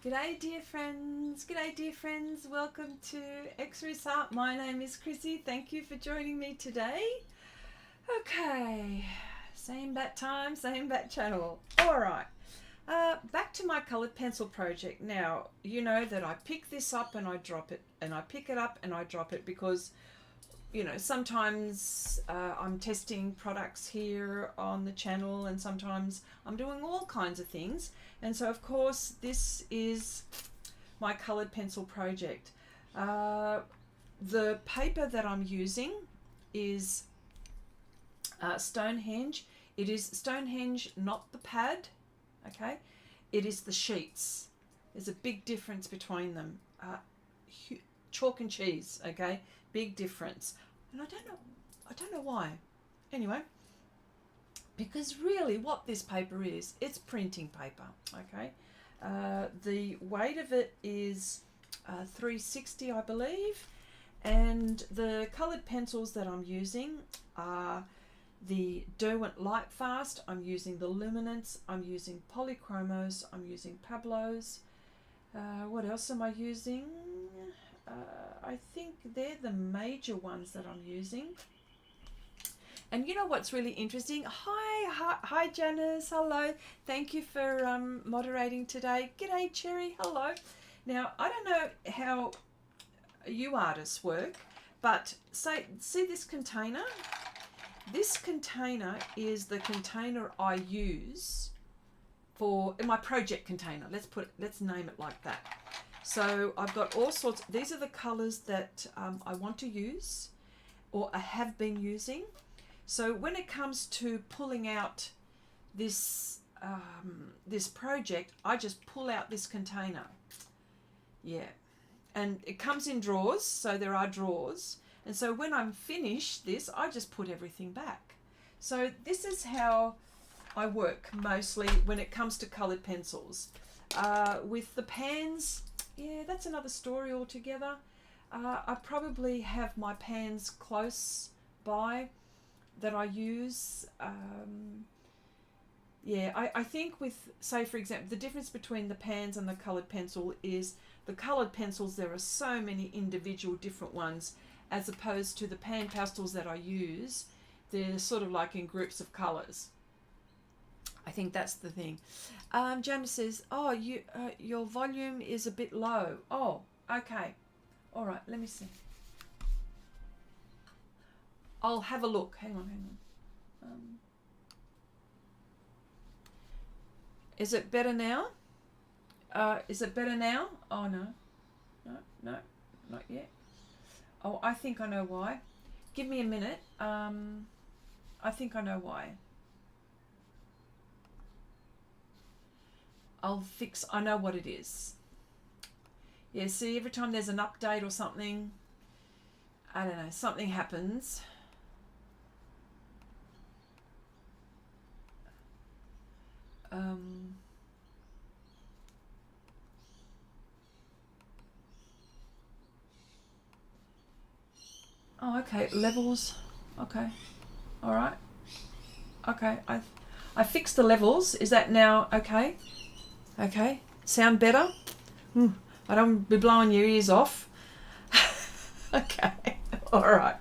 G'day dear friends, g'day dear friends, welcome to Xrissart. My name is Chrissy, thank you for joining me today. Okay, same bat time, same bat channel. Alright, back to my coloured pencil project. Now, you know that I pick this up and I drop it, and I pick it up and I drop it because, you know, sometimes I'm testing products here on the channel and sometimes I'm doing all kinds of things. And so, of course, this is my coloured pencil project. The paper that I'm using is Stonehenge. It is Stonehenge, not the pad, okay? It is the sheets. There's a big difference between them. Chalk and cheese, okay? Big difference. And I don't know why. Anyway, because really what this paper is, it's printing paper, okay? The weight of it is 360, I believe, and the coloured pencils that I'm using are the Derwent Lightfast, I'm using the Luminance, I'm using Polychromos, I'm using Plablos. What else am I using? I think they're the major ones that I'm using. And you know what's really interesting? Hi Janice, hello. Thank you for moderating today. G'day Cherry, hello. Now, I don't know how you artists work, but see this container? This container is the container I use for my project container. Let's name it like that. So I've got all sorts. These are the colours that I want to use or I have been using. So when it comes to pulling out this this project, I just pull out this container. Yeah, and it comes in drawers, so there are drawers. And so when I'm finished this, I just put everything back. So this is how I work mostly when it comes to coloured pencils. With the pans, yeah, that's another story altogether. I probably have my pans close by that I use. Yeah, I think with, say for example, the difference between the pans and the coloured pencil is the coloured pencils, there are so many individual different ones, as opposed to the pan pastels that I use, they're sort of like in groups of colours. I think that's the thing. Janice says, oh, your volume is a bit low. Oh, okay. All right, let me see. I'll have a look. Hang on. Is it better now? Is it better now? Oh, no, not yet. Oh, I think I know why. Give me a minute. I think I know why. I know what it is. Yeah, see, every time there's an update or something, I don't know, something happens. Oh, okay, levels. Okay, all right. Okay, I fixed the levels. Is that now okay? Okay, sound better? I don't want to be blowing your ears off. Okay, all right.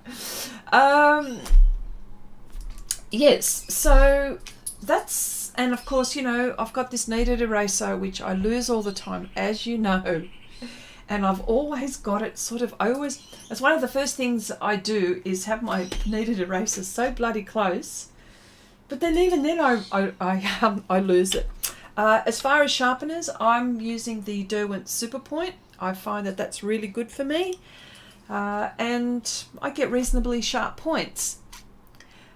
Yes, so that's, and of course, you know, I've got this kneaded eraser, which I lose all the time, as you know. And I've always got it it's one of the first things I do is have my kneaded eraser so bloody close. But then even then I lose it. As far as sharpeners, I'm using the Derwent Superpoint. I find that that's really good for me. And I get reasonably sharp points.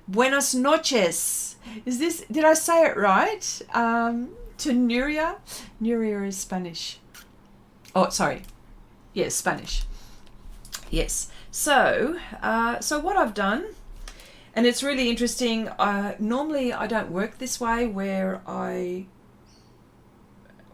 Buenas noches. Did I say it right? To Nuria. Nuria is Spanish. Oh, sorry. Yes, Spanish. Yes. So what I've done, and it's really interesting, normally I don't work this way where I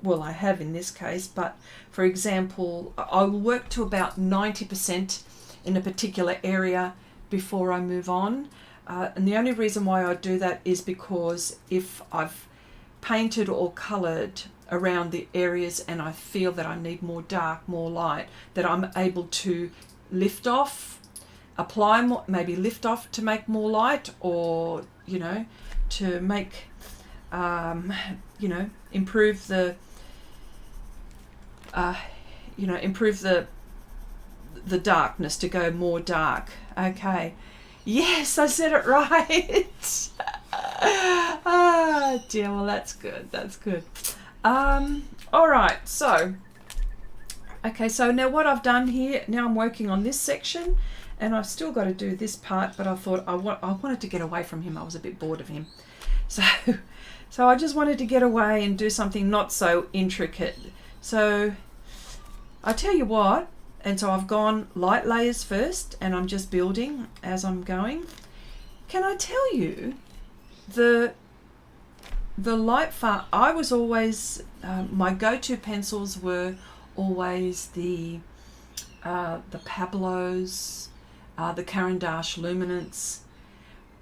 have in this case, but for example, I will work to about 90% in a particular area before I move on. And the only reason why I do that is because if I've painted or coloured around the areas and I feel that I need more dark, more light, that I'm able to lift off, apply more, maybe lift off to make more light, or, you know, to make, you know, improve the, improve the darkness, to go more dark. Okay. Yes, I said it right. Ah, dear. Well, that's good. That's good. All right. So, okay. So now what I've done here, now I'm working on this section, and I've still got to do this part, but I thought I wanted to get away from him. I was a bit bored of him. So I just wanted to get away and do something not so intricate. So I tell you what, and so I've gone light layers first, and I'm just building as I'm going. Can I tell you, the Lightfast, I was always, my go-to pencils were always the Plablos, the Caran-d'Ache Luminance,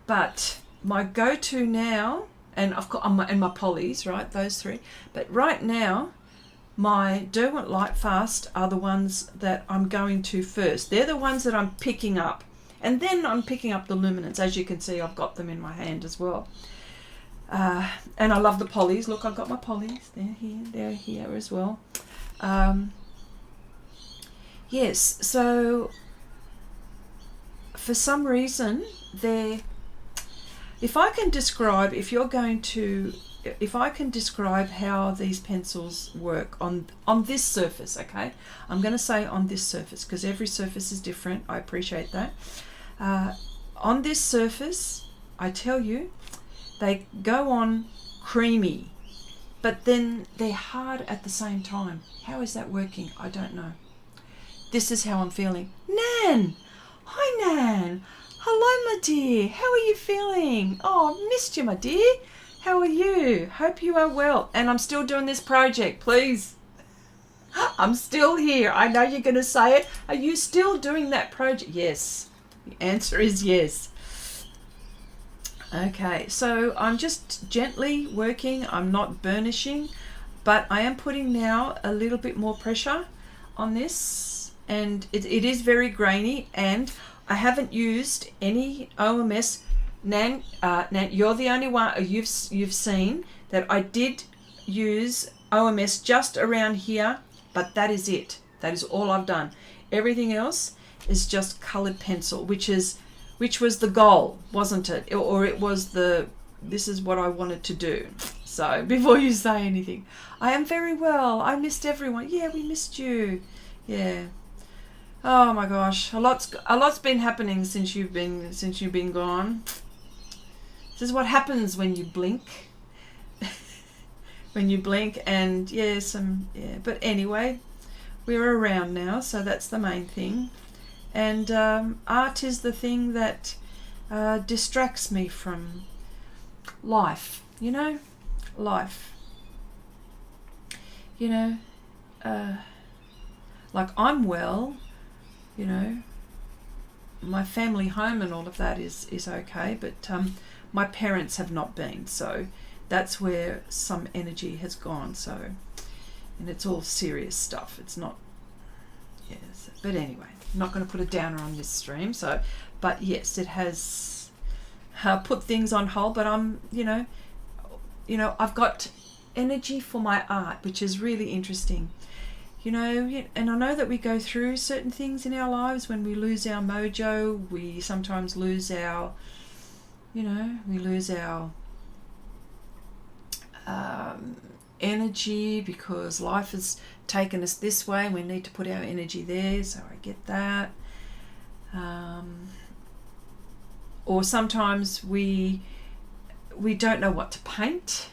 but my go-to now, and I've got and my polys, right, those three, but right now my Derwent Lightfast are the ones that I'm going to first. They're the ones that I'm picking up, and then I'm picking up the Luminance. As you can see, I've got them in my hand as well. And I love the polys. Look, I've got my polys. They're here as well. Yes, so for some reason, if I can describe how these pencils work on this surface, okay? I'm going to say on this surface, because every surface is different. I appreciate that. On this surface, I tell you, they go on creamy, but then they're hard at the same time. How is that working? I don't know. This is how I'm feeling. Nan! Hi, Nan! Hello, my dear. How are you feeling? Oh, I missed you, my dear. How are you? Hope you are well. And I'm still doing this project, please. I'm still here. I know you're going to say it. Are you still doing that project? Yes. The answer is yes. Okay, so I'm just gently working. I'm not burnishing, but I am putting now a little bit more pressure on this, and it is very grainy, and I haven't used any OMS. Nan, you're the only one you've seen that I did use OMS just around here, but that is it. That is all I've done. Everything else is just colored pencil, which was the goal, wasn't it? Or it was this is what I wanted to do. So before you say anything, I am very well. I missed everyone. Yeah, we missed you. Yeah. Oh my gosh, a lot's been happening since you've been gone. This is what happens when you blink. When you blink, and yeah. But anyway, we're around now, so that's the main thing. And art is the thing that distracts me from life, you know, life. You know, like I'm well, you know, my family home and all of that is okay, but my parents have not been, so that's where some energy has gone. So, and it's all serious stuff. It's not, yes, but anyway. I'm not going to put a downer on this stream, so, but yes, it has put things on hold, but I'm, you know, I've got energy for my art, which is really interesting, you know, and I know that we go through certain things in our lives. When we lose our mojo, we sometimes lose our, you know, energy, because life has taken us this way and we need to put our energy there. So I get that. Or sometimes we don't know what to paint,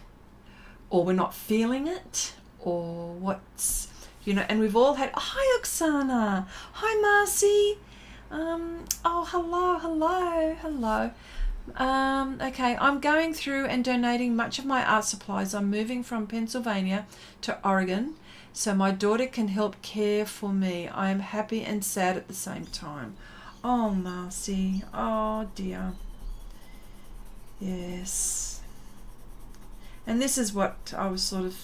or we're not feeling it, or what's, you know, and we've all had, oh, hi Oksana, hi Marcy, oh hello. Okay, I'm going through and donating much of my art supplies. I'm moving from Pennsylvania to Oregon, so my daughter can help care for me. I am happy and sad at the same time. Oh, Marcy. Oh, dear. Yes. And this is what I was sort of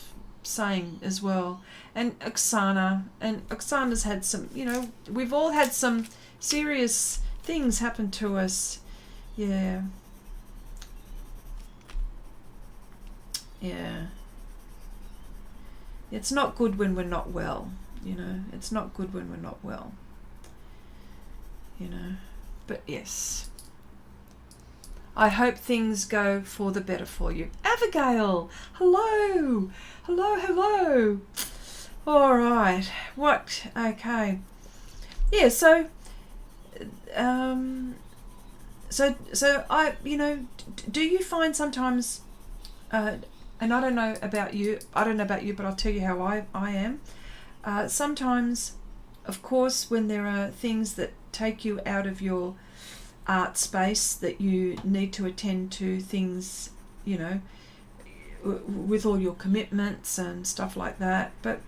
saying as well. And Oksana's had some, you know, we've all had some serious things happen to us. Yeah. Yeah. It's not good when we're not well, you know. It's not good when we're not well, you know. But yes. I hope things go for the better for you. Abigail, hello. Hello, hello. All right. What? Okay. Yeah, so I, you know, do you find sometimes, and I don't know about you, but I'll tell you how I am. Sometimes, of course, when there are things that take you out of your art space, that you need to attend to things, you know, with all your commitments and stuff like that. But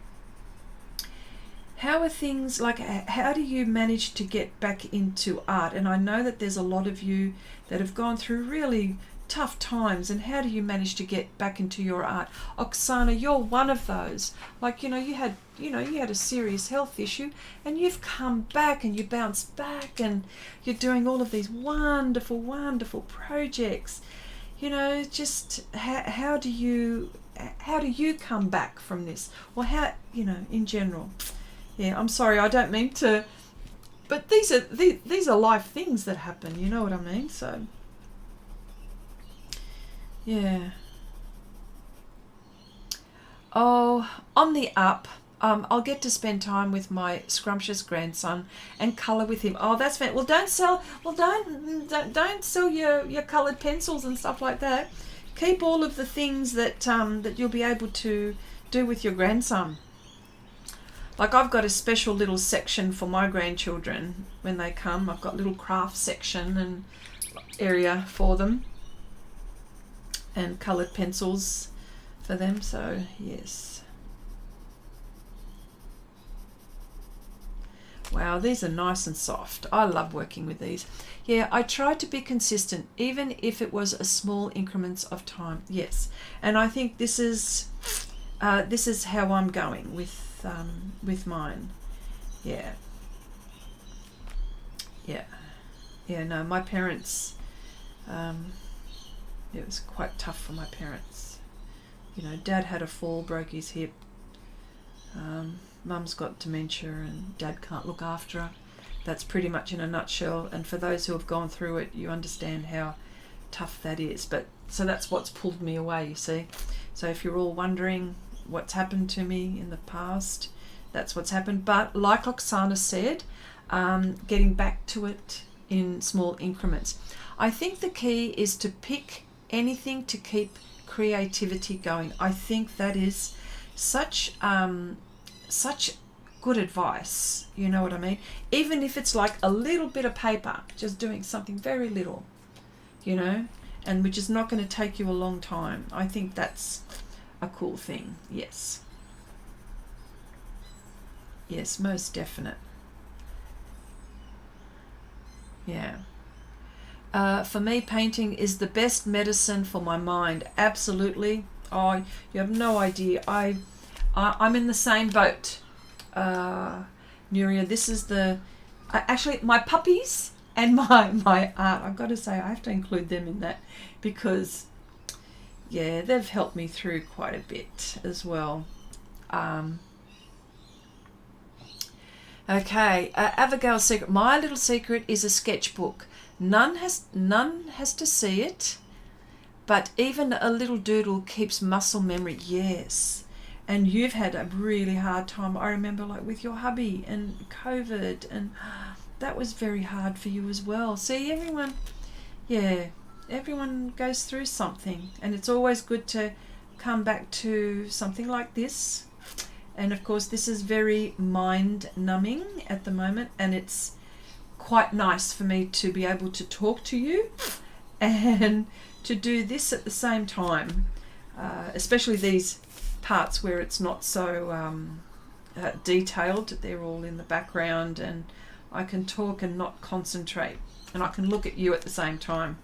how are things, like, how do you manage to get back into art? And I know that there's a lot of you that have gone through really tough times, and how do you manage to get back into your art? Oksana, you're one of those. Like, you know, you had a serious health issue, and you've come back and you bounced back, and you're doing all of these wonderful, wonderful projects. You know, just how do you come back from this? Or how, you know, in general. Yeah, I'm sorry, I don't mean to, but these are life things that happen, you know what I mean? So yeah. Oh, on the up, I'll get to spend time with my scrumptious grandson and colour with him. Oh, that's fantastic. Well, don't sell your coloured pencils and stuff like that. Keep all of the things that that you'll be able to do with your grandson. Like, I've got a special little section for my grandchildren when they come. I've got a little craft section and area for them, and coloured pencils for them. So yes. Wow, these are nice and soft. I love working with these. Yeah, I try to be consistent, even if it was a small increments of time. Yes, and I think this is how I'm going with mine. Yeah. No, my parents. It was quite tough for my parents. You know, Dad had a fall, broke his hip. Mum's got dementia, and Dad can't look after her. That's pretty much in a nutshell. And for those who have gone through it, you understand how tough that is. But so that's what's pulled me away, you see. So if you're all wondering what's happened to me in the past, that's what's happened. But like Oksana said, getting back to it in small increments. I think the key is to pick anything to keep creativity going. I think that is such good advice, you know what I mean? Even if it's like a little bit of paper, just doing something very little, you know, and which is not going to take you a long time. I think that's a cool thing. Yes, most definite. Yeah. For me, painting is the best medicine for my mind. Absolutely. Oh, you have no idea. I'm in the same boat, Nuria. This is actually my puppies and my art. I've got to say, I have to include them in that, because yeah, they've helped me through quite a bit as well. Okay, Abigail's secret. My little secret is a sketchbook. None has to see it, but even a little doodle keeps muscle memory. Yes. And you've had a really hard time. I remember, like, with your hubby and COVID, and that was very hard for you as well. See, everyone goes through something, and it's always good to come back to something like this. And of course, this is very mind numbing at the moment, and it's quite nice for me to be able to talk to you and to do this at the same time, especially these parts where it's not so detailed. They're all in the background, and I can talk and not concentrate, and I can look at you at the same time.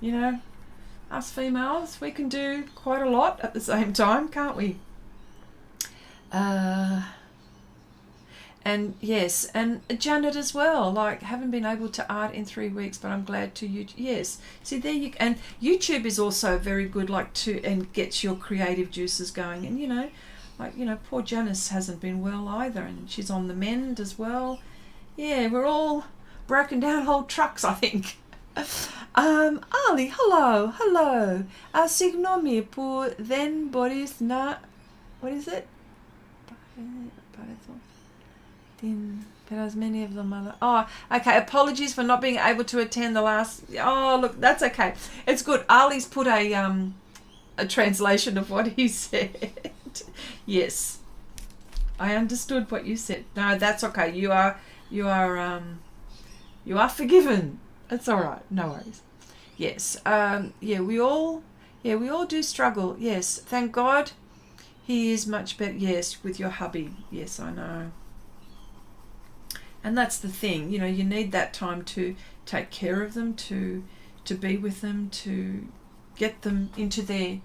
You know, us females, we can do quite a lot at the same time, can't we? And yes, and Janet as well. Like, haven't been able to art in 3 weeks, but I'm glad to you. Yes, see there you, and YouTube is also very good, like to, and gets your creative juices going. And like poor Janice hasn't been well either, and she's on the mend as well. Yeah, we're all broken down whole trucks, I think. Ali, hello. Signomi pour then Boris na, what is it? But as many of them are. Oh, okay. Apologies for not being able to attend the last. Oh, look, that's okay. It's good. Ali's put a translation of what he said. Yes, I understood what you said. No, that's okay. You are forgiven. It's all right. No worries. Yes. Yeah, we all do struggle. Yes. Thank God, he is much better. Yes, with your hubby. Yes, I know. And that's the thing, you need that time to take care of them, to be with them, to get them into their,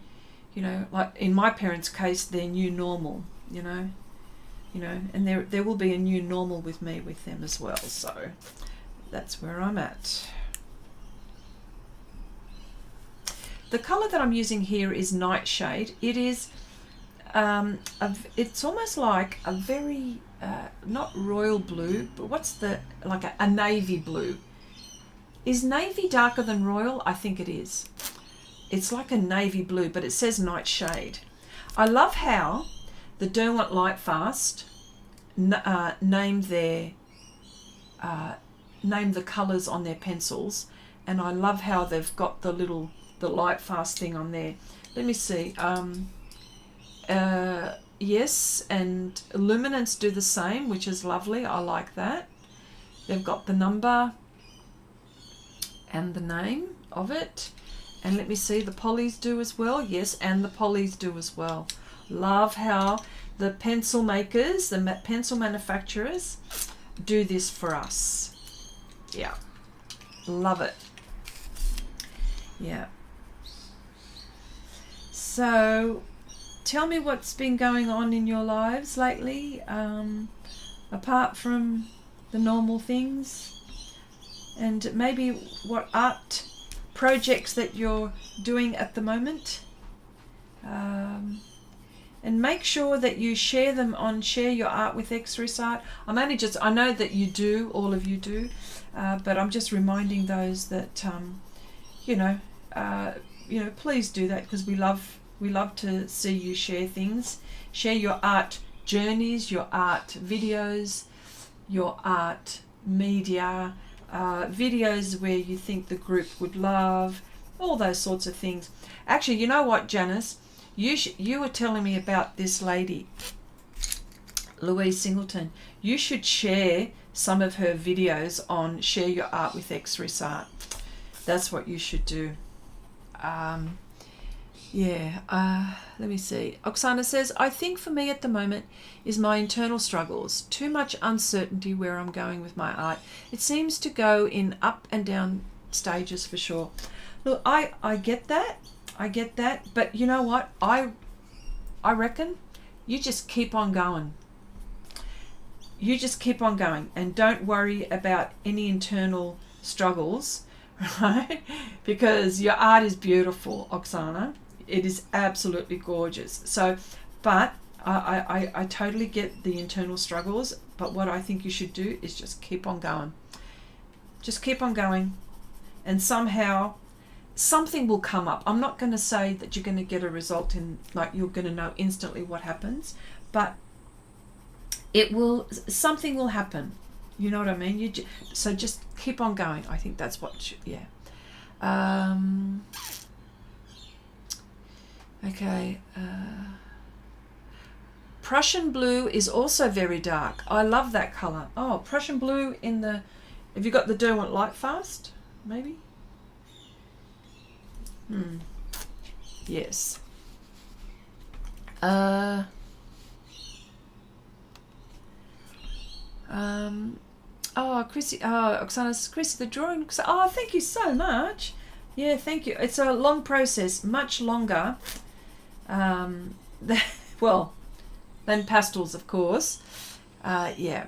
like in my parents' case, their new normal, and there will be a new normal with me with them as well. So that's where I'm at. The colour that I'm using here is Nightshade. It is, it's almost like a very not royal blue, but what's like a navy blue. Is navy darker than royal? I think it is. It's like a navy blue, but it says Nightshade. I love how the Derwent Lightfast name the colours on their pencils, and I love how they've got the Lightfast thing on there. Let me see. Yes, and Luminance do the same, which is lovely. I like that. They've got the number and the name of it. And let me see, the Polys do as well. Yes, and the Polys do as well. Love how the pencil makers, the pencil manufacturers do this for us. Yeah, love it. Yeah. So tell me what's been going on in your lives lately, apart from the normal things, and maybe what art projects that you're doing at the moment. And make sure that you share them on Share Your Art with Xrissart. I know that you do, all of you do, but I'm just reminding those that, please do that, because we love to see you share things. Share your art journeys, your art videos, your art media, videos where you think the group would love, all those sorts of things. Actually, you know what, Janice? You were telling me about this lady, Louise Singleton. You should share some of her videos on Share Your Art with Xrissart. That's what you should do. Let me see. Oksana says, I think for me at the moment is my internal struggles. Too much uncertainty where I'm going with my art. It seems to go in up and down stages for sure. Look, I get that. But you know what? I reckon you just keep on going. You just keep on going and don't worry about any internal struggles, right? Because your art is beautiful, Oksana. It is absolutely gorgeous. So, but I totally get the internal struggles, but what I think you should do is just keep on going. Just keep on going, and somehow something will come up. I'm not going to say that you're going to get a result in, like, you're going to know instantly what happens, but something will happen. You know what I mean? So just keep on going. I think that's what, okay. Prussian blue is also very dark. I love that color. Oh, Prussian blue in the, have you got the Derwent Lightfast? Maybe? Yes. Chrissy, Oksana's Chrissy, the drawing. Oh, thank you so much. Yeah, thank you. It's a long process, much longer. Well, Then pastels, of course. Yeah.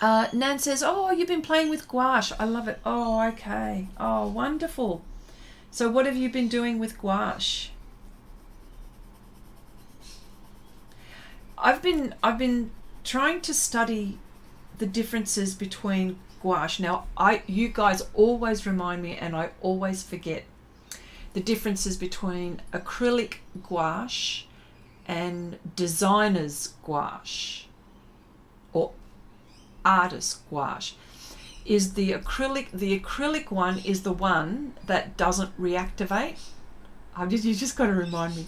Nan says, oh, you've been playing with gouache. I love it. Oh, okay. Oh, wonderful. So what have you been doing with gouache? I've been trying to study the differences between gouache. Now, you guys always remind me, and I always forget the differences between acrylic gouache and designer's gouache or artist gouache. Is the acrylic one is the one that doesn't reactivate. You just got to remind me.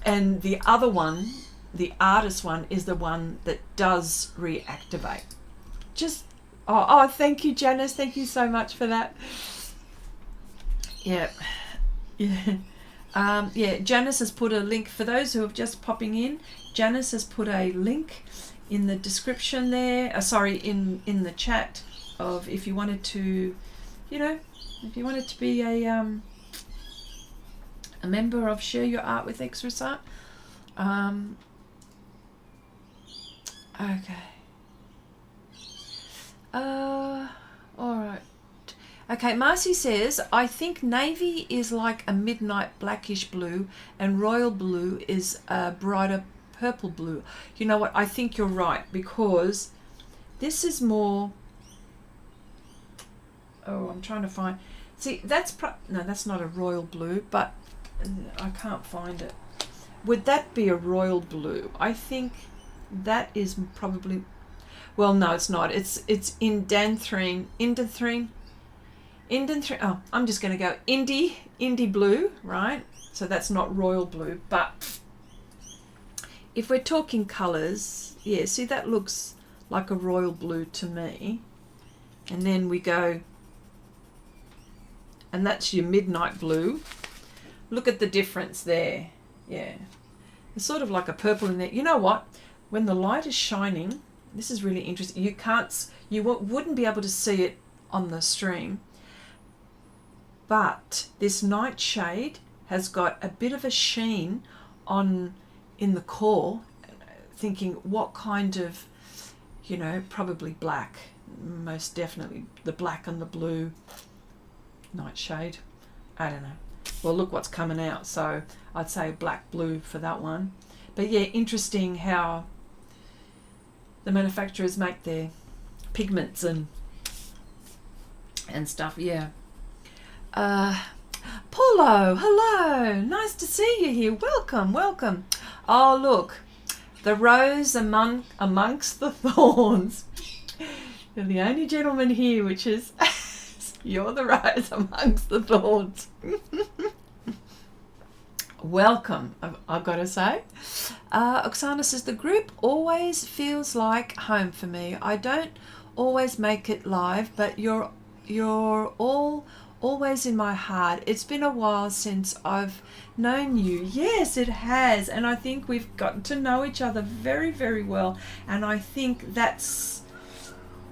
And the other one, the artist one, is the one that does reactivate. Just oh, thank you, Janice. Thank you so much for that. Yeah. Yeah, Janice has put a link for those who are just popping in. Janice has put a link in the description there. In the chat of if you wanted to, if you wanted to be a member of Share Your Art with Xrissart. Okay. All right. Okay, Marcy says, I think navy is like a midnight blackish blue and royal blue is a brighter purple blue. You know what? I think you're right, because this is more... Oh, I'm trying to find... See, no, that's not a royal blue, but I can't find it. Would that be a royal blue? I think that is probably... Well, no, it's not. It's indanthrene. Oh, I'm just going to go indie blue, right? So that's not royal blue, but if we're talking colours, yeah, see, that looks like a royal blue to me. And then we go, and that's your midnight blue. Look at the difference there. Yeah, it's sort of like a purple in there. You know what? When the light is shining, this is really interesting. You wouldn't be able to see it on the stream, but this nightshade has got a bit of a sheen in the core, thinking what kind of, probably black, most definitely the black and the blue nightshade. I don't know. Well, look what's coming out, so I'd say black blue for that one. But yeah, interesting how the manufacturers make their pigments and stuff. Yeah. Paulo, hello, nice to see you here. Welcome. Oh, look, the rose amongst the thorns. You're the only gentleman here, which is you're the rose amongst the thorns. Welcome, I've got to say. Oksana says, the group always feels like home for me. I don't always make it live, but you're all always in my heart. It's been a while since I've known you. Yes, it has, and I think we've gotten to know each other very, very well, and I think that's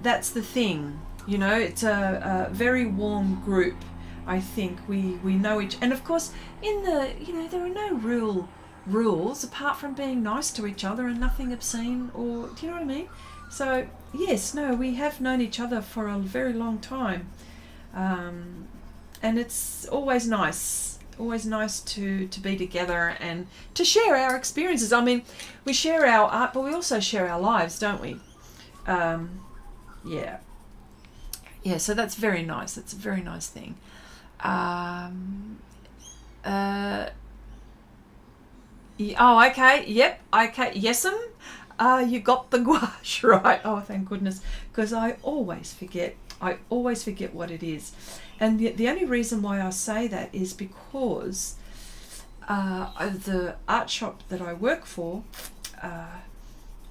the thing. It's a very warm group. I think we know each, and of course in the there are no real rules apart from being nice to each other and nothing obscene, or do you know what I mean? So yes, no, we have known each other for a very long time, and it's always nice to be together and to share our experiences. I mean, we share our art, but we also share our lives, don't we? Yeah, so that's very nice. That's a very nice thing. Oh, okay. Yep. Okay. Yes'm. You got the gouache right. Oh, thank goodness. Because I always forget what it is. And the only reason why I say that is because the art shop that I work for,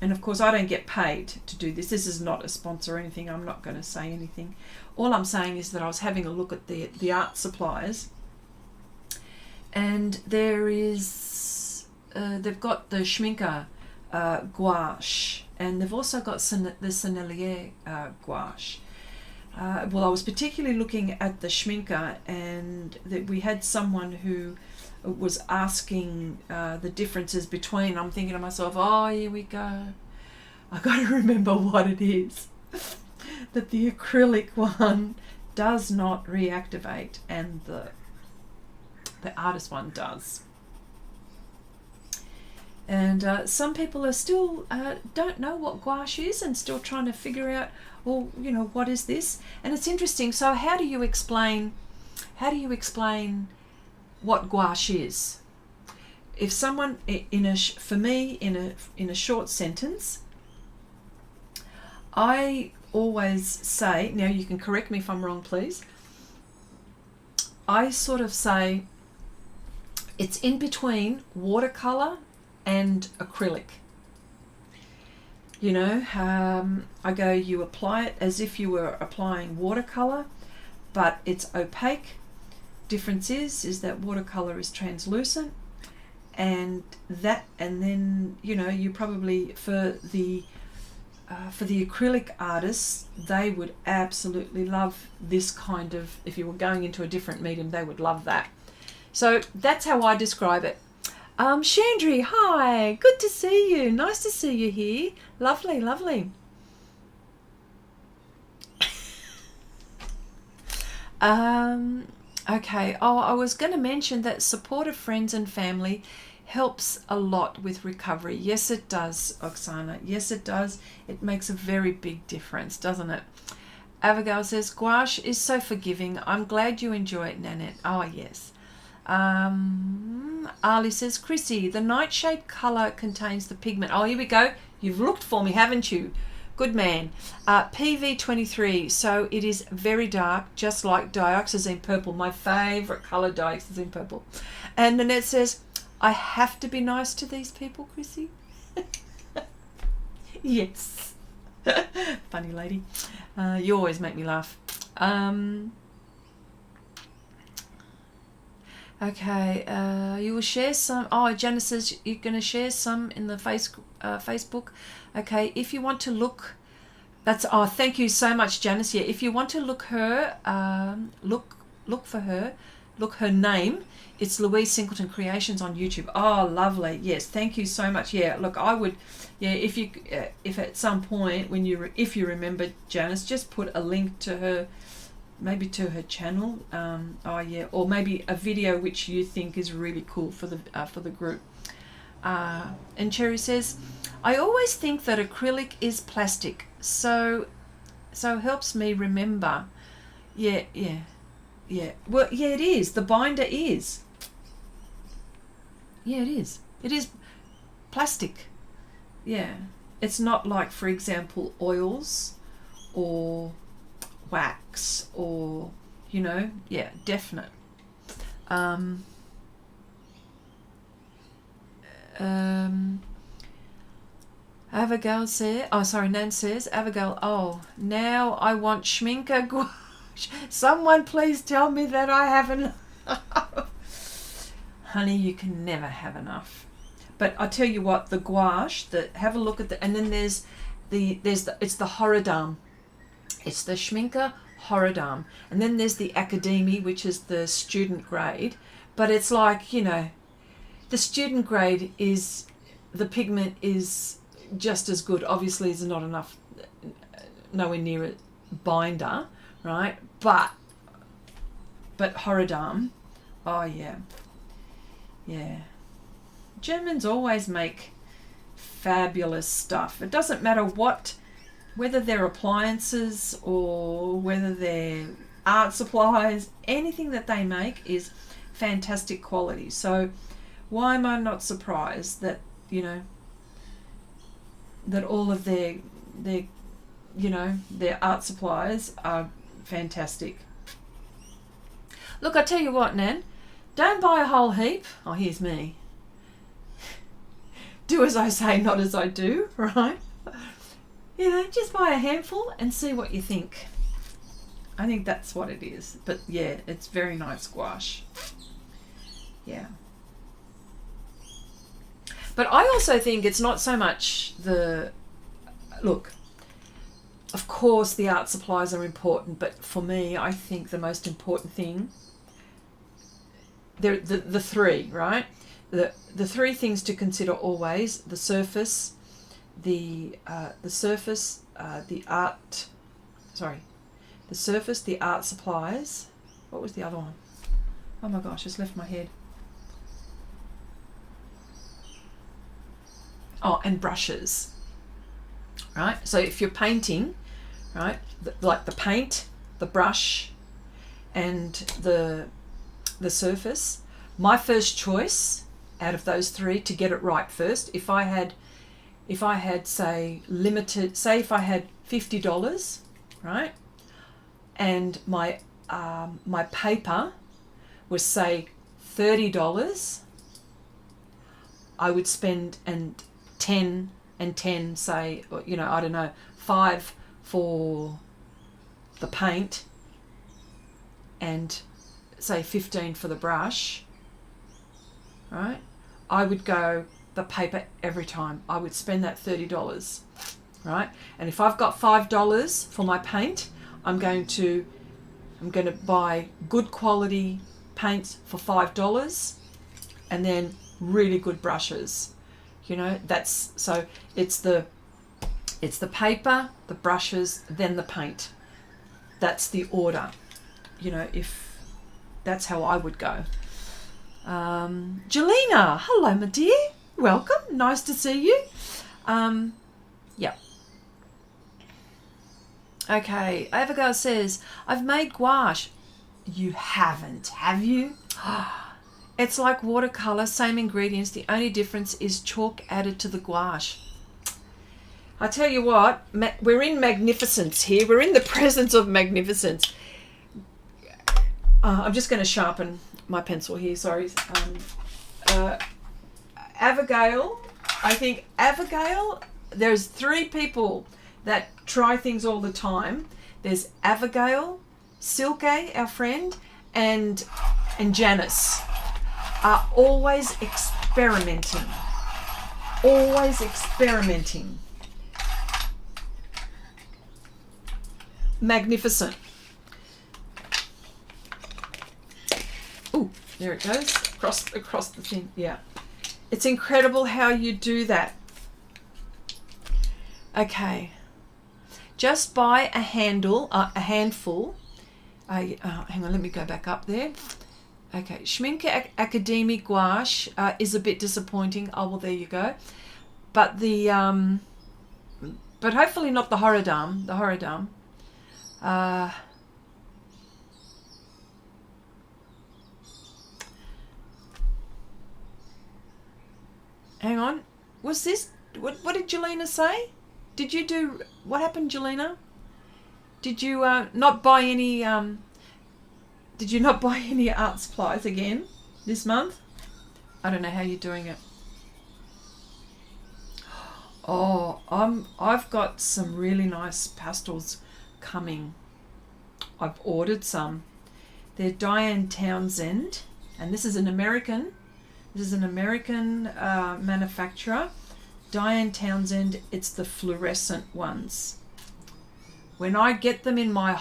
and of course I don't get paid to do this. This is not a sponsor or anything. I'm not going to say anything. All I'm saying is that I was having a look at the art supplies, and there is they've got the Schminker gouache, and they've also got the Sennelier gouache. Well, I was particularly looking at the Schminker, and that we had someone who was asking the differences between, I'm thinking to myself, oh, here we go. I got to remember what it is. That the acrylic one does not reactivate and the artist one does. And some people are still don't know what gouache is and still trying to figure out, well, you know, what is this? And it's interesting. So how do you explain what gouache is? If someone for me in a short sentence, I always say, now you can correct me if I'm wrong, please. I sort of say it's in between watercolor and acrylic. You know, I go, you apply it as if you were applying watercolor, but it's opaque. Difference is that watercolor is translucent, and then, you know, you probably for the acrylic artists, they would absolutely love this kind of, if you were going into a different medium, they would love that. So that's how I describe it. Chandri, hi, good to see you. Nice to see you here. Lovely, lovely. Okay, oh, I was going to mention that support of friends and family helps a lot with recovery. Yes, it does, Oksana. Yes, it does. It makes a very big difference, doesn't it? Abigail says, gouache is so forgiving. I'm glad you enjoy it, Nanette. Oh, yes. Ali says, Chrissy, the nightshade colour contains the pigment. Oh, here we go. You've looked for me, haven't you? Good man. PV23, so it is very dark, just like dioxazine purple, my favourite colour, dioxazine purple. And Nanette says, I have to be nice to these people, Chrissy. Yes. Funny lady. You always make me laugh. Okay, you will share some. Oh, Janice says you're going to share some in the Facebook. Okay, if you want to look, that's, oh, thank you so much, Janice. Yeah, if you want to look her, look for her, look her name. It's Louise Singleton Creations on YouTube. Oh, lovely. Yes, thank you so much. Yeah, look, I would, yeah, if at some point when if you remember, Janice, just put a link to her, maybe to her channel. Oh yeah, or maybe a video which you think is really cool for the group. And Cherry says, I always think that acrylic is plastic, so helps me remember. Yeah. Well, yeah, it is. The binder is. Yeah, it is. It is plastic. Yeah, it's not like, for example, oils or wax or, you know, yeah, definite. Abigail says, oh, sorry, Nan says, Abigail, oh, now I want schminker gouache. Someone please tell me that I have enough. Honey, you can never have enough. But I tell you what, the gouache, have a look at and then it's the Horodam. It's the Schminker Horodam. And then there's the Academy, which is the student grade. But it's like, you know, the student grade is, the pigment is just as good. Obviously, there's not enough, nowhere near a binder, right? But Horodam, oh yeah. Yeah. Germans always make fabulous stuff. It doesn't matter whether they're appliances or whether they're art supplies, anything that they make is fantastic quality. So why am I not surprised that, you know, that all of their you know, their art supplies are fantastic. Look, I tell you what, Nan, don't buy a whole heap. Oh, here's me. Do as I say, not as I do, right? You know, just buy a handful and see what you think. I think that's what it is. But yeah, it's very nice gouache. Yeah. But I also think it's not so much look, of course the art supplies are important, but for me, I think the most important thing the three, right? The three things to consider always: the surface, the art. Sorry, the surface, the art supplies. What was the other one? Oh my gosh, it's left my head. Oh, and brushes. Right. So if you're painting, right, like the paint, the brush, and the surface. My first choice out of those three to get it right first, if I had say limited, say if I had $50, right, and my paper was say $30, I would spend 10 and 10, say, you know, I don't know, 5 for the paint and say 15 for the brush, right? I would go the paper every time. I would spend that $30, right? And if I've got $5 for my paint, I'm going to buy good quality paints for $5, and then really good brushes. You know, that's, so it's the paper, the brushes, then the paint. That's the order. You know, if that's how I would go. Jelena, hello, my dear. Welcome. Nice to see you. Yeah. Okay. Abigail says, I've made gouache. You haven't, have you? It's like watercolor, same ingredients. The only difference is chalk added to the gouache. I tell you what, we're in magnificence here. We're in the presence of magnificence. I'm just going to sharpen my pencil here, sorry. Abigail, I think Abigail, there's 3 people that try things all the time. There's Abigail, Silke, our friend, and Janice are always experimenting. Always experimenting. Magnificent. Ooh, there it goes. Across the thing. Yeah. It's incredible how you do that. Okay. Just buy a handful. Hang on, let me go back up there. Okay, Schminke Academy gouache is a bit disappointing. Oh, well, there you go. But but hopefully not the Horodam. The Horodam. Hang on. Was this, what did Jelena say? Did you do, what happened, Jelena? Did you not buy any, did you not buy any art supplies again this month? I don't know how you're doing it. Oh, I've got some really nice pastels coming. I've ordered some. They're Diane Townsend, and this is an American. This is an American manufacturer. Diane Townsend. It's the fluorescent ones. When I get them in my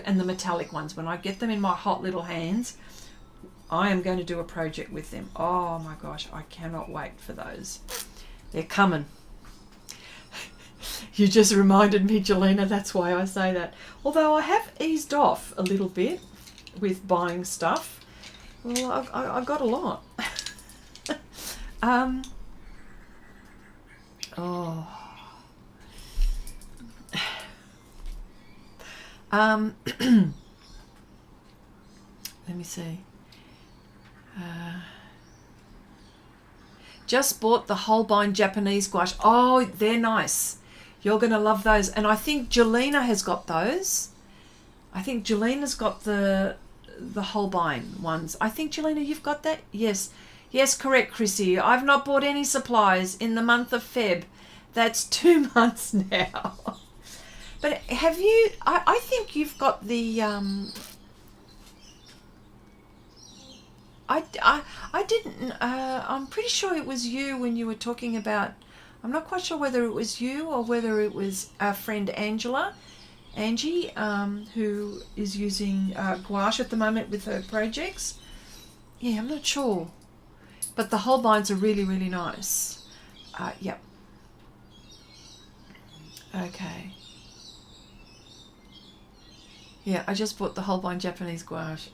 and the metallic ones, when I get them in my hot little hands, I am going to do a project with them. Oh my gosh, I cannot wait for those. They're coming. You just reminded me, Jelena, that's why I say that. Although I have eased off a little bit with buying stuff. Well, I've got a lot. Oh. Let me see. Just bought the Holbein Japanese gouache. Oh, they're nice. You're going to love those. And I think Jelena has got those. I think Jelena's got the Holbein ones. I think, Jelena, you've got that? Yes. Yes, correct, Chrissy. I've not bought any supplies in the month of Feb. That's 2 months now. But have you... I think you've got the... I didn't... I'm pretty sure it was you when you were talking about... I'm not quite sure whether it was you or whether it was our friend Angie, who is using gouache at the moment with her projects. Yeah, I'm not sure. But the Holbeins are really, really nice. Yep. Okay. Yeah, I just bought the Holbein Japanese gouache.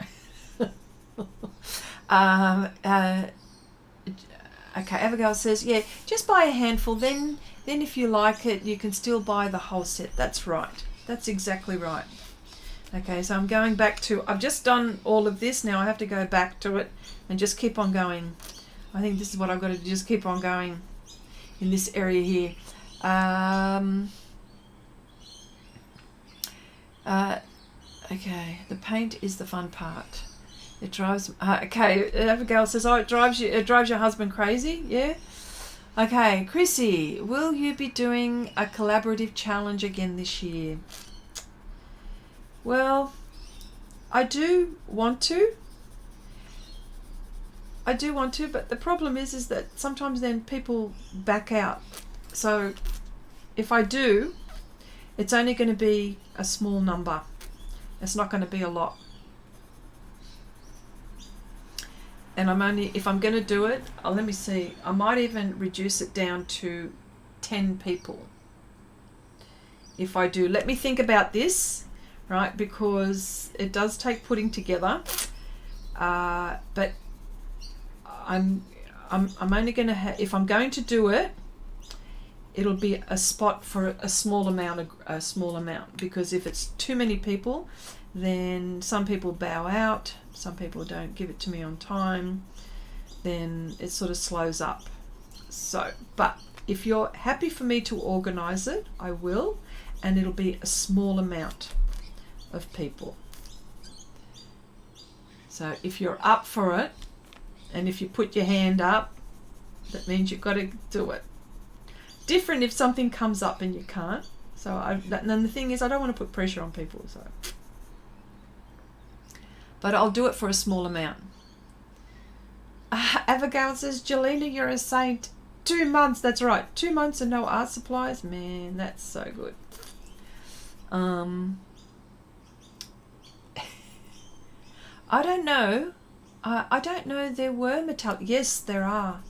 Okay, Abigail says, yeah, just buy a handful. Then if you like it, you can still buy the whole set. That's right. That's exactly right. Okay, so I'm going back to, I've just done all of this. Now I have to go back to it and just keep on going. I think this is what I've got to do, just keep on going in this area here. Okay, the paint is the fun part. It drives. Okay, Abigail says, "Oh, it drives your husband crazy." Yeah. Okay, Chrissy, will you be doing a collaborative challenge again this year? Well, I do want to. But the problem is that sometimes then people back out. So, if I do, it's only going to be a small number. It's not going to be a lot. And if I'm going to do it, let me see, I might even reduce it down to 10 people. If I do, let me think about this, right? Because it does take putting together. But I'm only going to if I'm going to do it, it'll be a spot for a small amount, because if it's too many people, then some people bow out, some people don't give it to me on time, then it sort of slows up. So, but if you're happy for me to organize it, I will, and it'll be a small amount of people. So if you're up for it, and if you put your hand up, that means you've got to do it. Different if something comes up and you can't. So and then the thing is, I don't want to put pressure on people. So, but I'll do it for a small amount. Abigail says, Jelena, you're a saint. 2 months, that's right. 2 months and no art supplies. Man, that's so good. I don't know. I don't know. There were metallic. Yes, there are.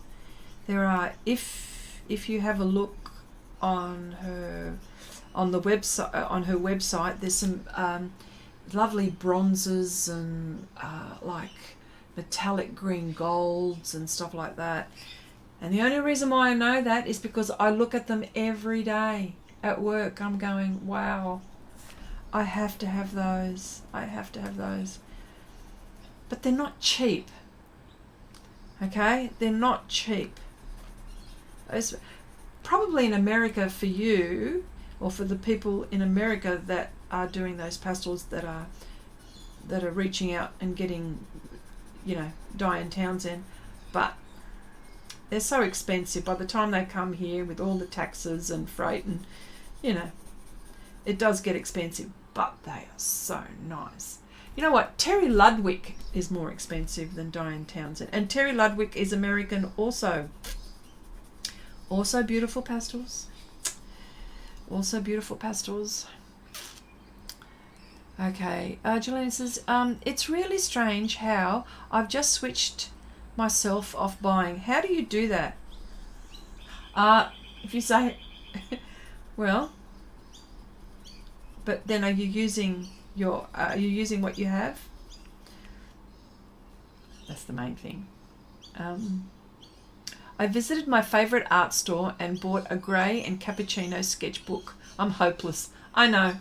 There are. If you have a look on her website, there's some lovely bronzes and like metallic green golds and stuff like that. And the only reason why I know that is because I look at them every day at work. I'm going, wow, I have to have those. I have to have those. But they're not cheap. Okay? They're not cheap. It's probably in America for you, or for the people in America that are doing those pastels that are reaching out and getting, Diane Townsend, but they're so expensive by the time they come here with all the taxes and freight, and it does get expensive, but they are so nice. You know what? Terry Ludwig is more expensive than Diane Townsend, and Terry Ludwig is American also. Also beautiful pastels. Also beautiful pastels. Okay, Jelena says, it's really strange how I've just switched myself off buying. How do you do that? If you say, well, but then are you using what you have? That's the main thing. I visited my favorite art store and bought a grey and cappuccino sketchbook. I'm hopeless. I know.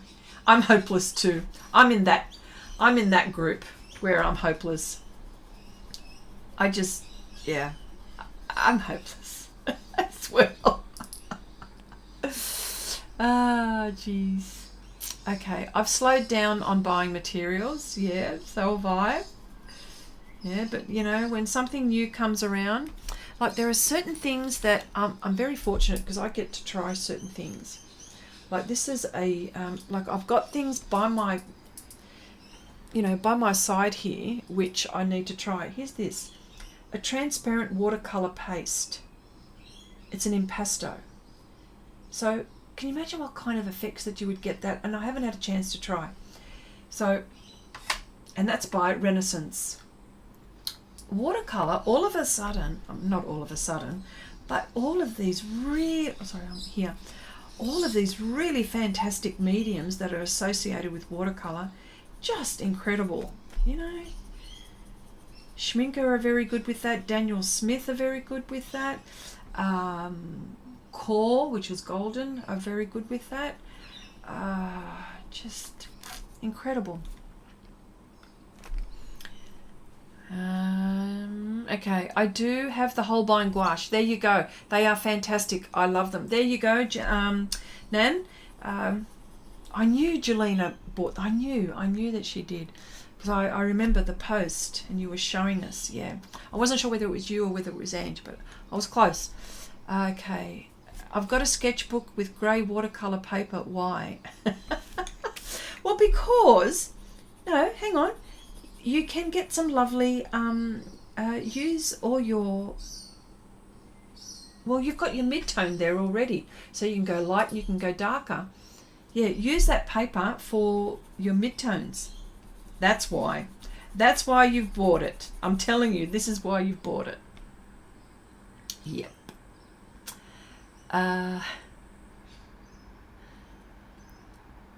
I'm hopeless too. I'm in that group where I'm hopeless. I'm hopeless as well. Jeez. Okay, I've slowed down on buying materials. Yeah, so have I. Yeah, but when something new comes around, like there are certain things that I'm very fortunate because I get to try certain things. Like this is like I've got things by my side here which I need to try. Here's this, a transparent watercolor paste. It's an impasto. So can you imagine what kind of effects that you would get that? And I haven't had a chance to try. So, and that's by Renaissance. watercolor, all of a sudden, not all of a sudden, but all of these all of these really fantastic mediums that are associated with watercolor, just incredible, you know. Schminker are very good with that. Daniel Smith are very good with that. Core, which is golden, are very good with that. Just incredible. Okay, I do have the Holbein gouache. There you go. They are fantastic. I love them. There you go, Nan. I knew Jelena bought. I knew that she did, because I remember the post and you were showing us. Yeah, I wasn't sure whether it was you or whether it was Ange, but I was close. Okay, I've got a sketchbook with grey watercolor paper. Why? Well, because no, hang on. You can get some lovely, use all your, well, you've got your mid-tone there already. So you can go light and you can go darker. Yeah, use that paper for your mid-tones. That's why. That's why you've bought it. I'm telling you, this is why you've bought it. Yep.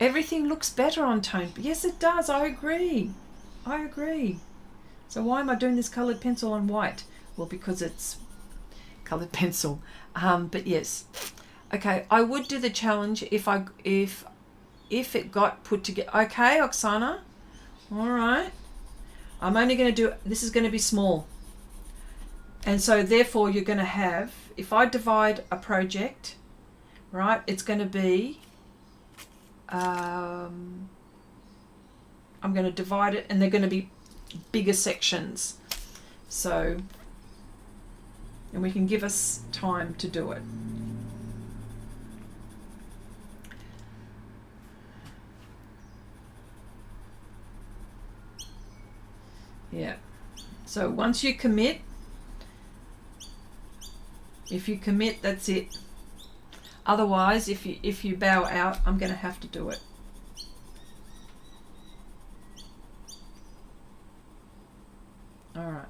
Everything looks better on tone. Yes, it does. I agree. So why am I doing this coloured pencil on white? Well, because it's coloured pencil. But yes. Okay, I would do the challenge if it got put together. Okay, Oksana. All right. I'm only going to do, this is going to be small. And so therefore you're going to have, if I divide a project, right, it's going to be, I'm going to divide it, and they're going to be bigger sections. So, and we can give us time to do it. Yeah. So once you commit, if you commit, that's it. Otherwise, if you bow out, I'm going to have to do it. All right.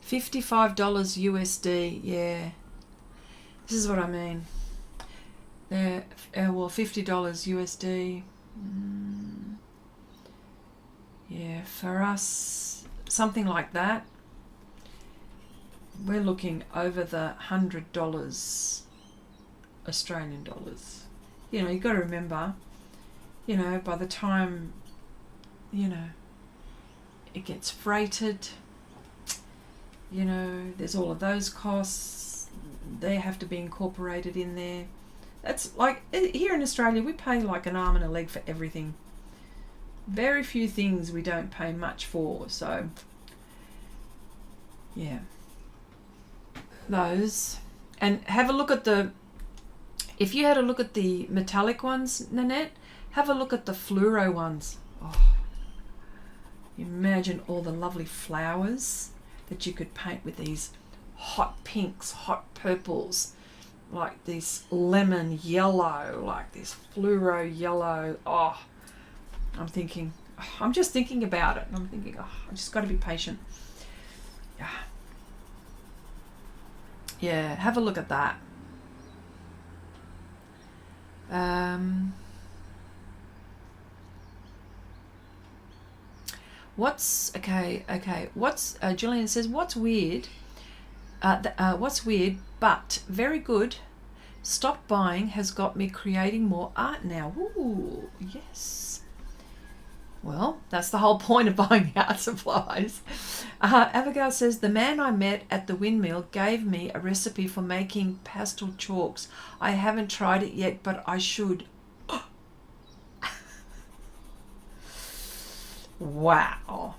$55 USD. Yeah. This is what I mean. There. Well, $50 USD. Yeah, for us, something like that. We're looking over the $100 Australian dollars. You know, you've got to remember, you know, by the time, you know, it gets freighted, you know, there's all of those costs. They have to be incorporated in there. That's like, here in Australia, we pay like an arm and a leg for everything. Very few things we don't pay much for, so, yeah. Those, and have a look at the, if you had a look at the metallic ones, Nanette, have a look at the fluoro ones. Oh, imagine all the lovely flowers that you could paint with these hot pinks, hot purples, like this lemon yellow, like this fluoro yellow. Oh, I'm just thinking about it, and I'm thinking, oh, I just got to be patient. Yeah, have a look at that. What's okay? What's Julian says? What's weird? What's weird, but very good. Stop buying has got me creating more art now. Ooh, yes. Well, that's the whole point of buying art supplies. Abigail says, the man I met at the windmill gave me a recipe for making pastel chalks. I haven't tried it yet, but I should. Wow.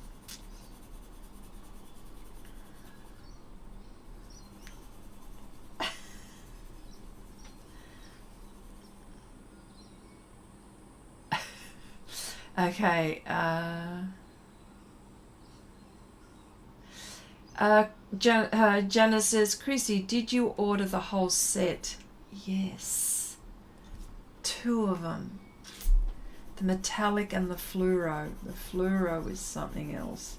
Okay. Janice says, Chrissy, did you order the whole set? Yes. 2 of them. The metallic and the fluoro. The fluoro is something else.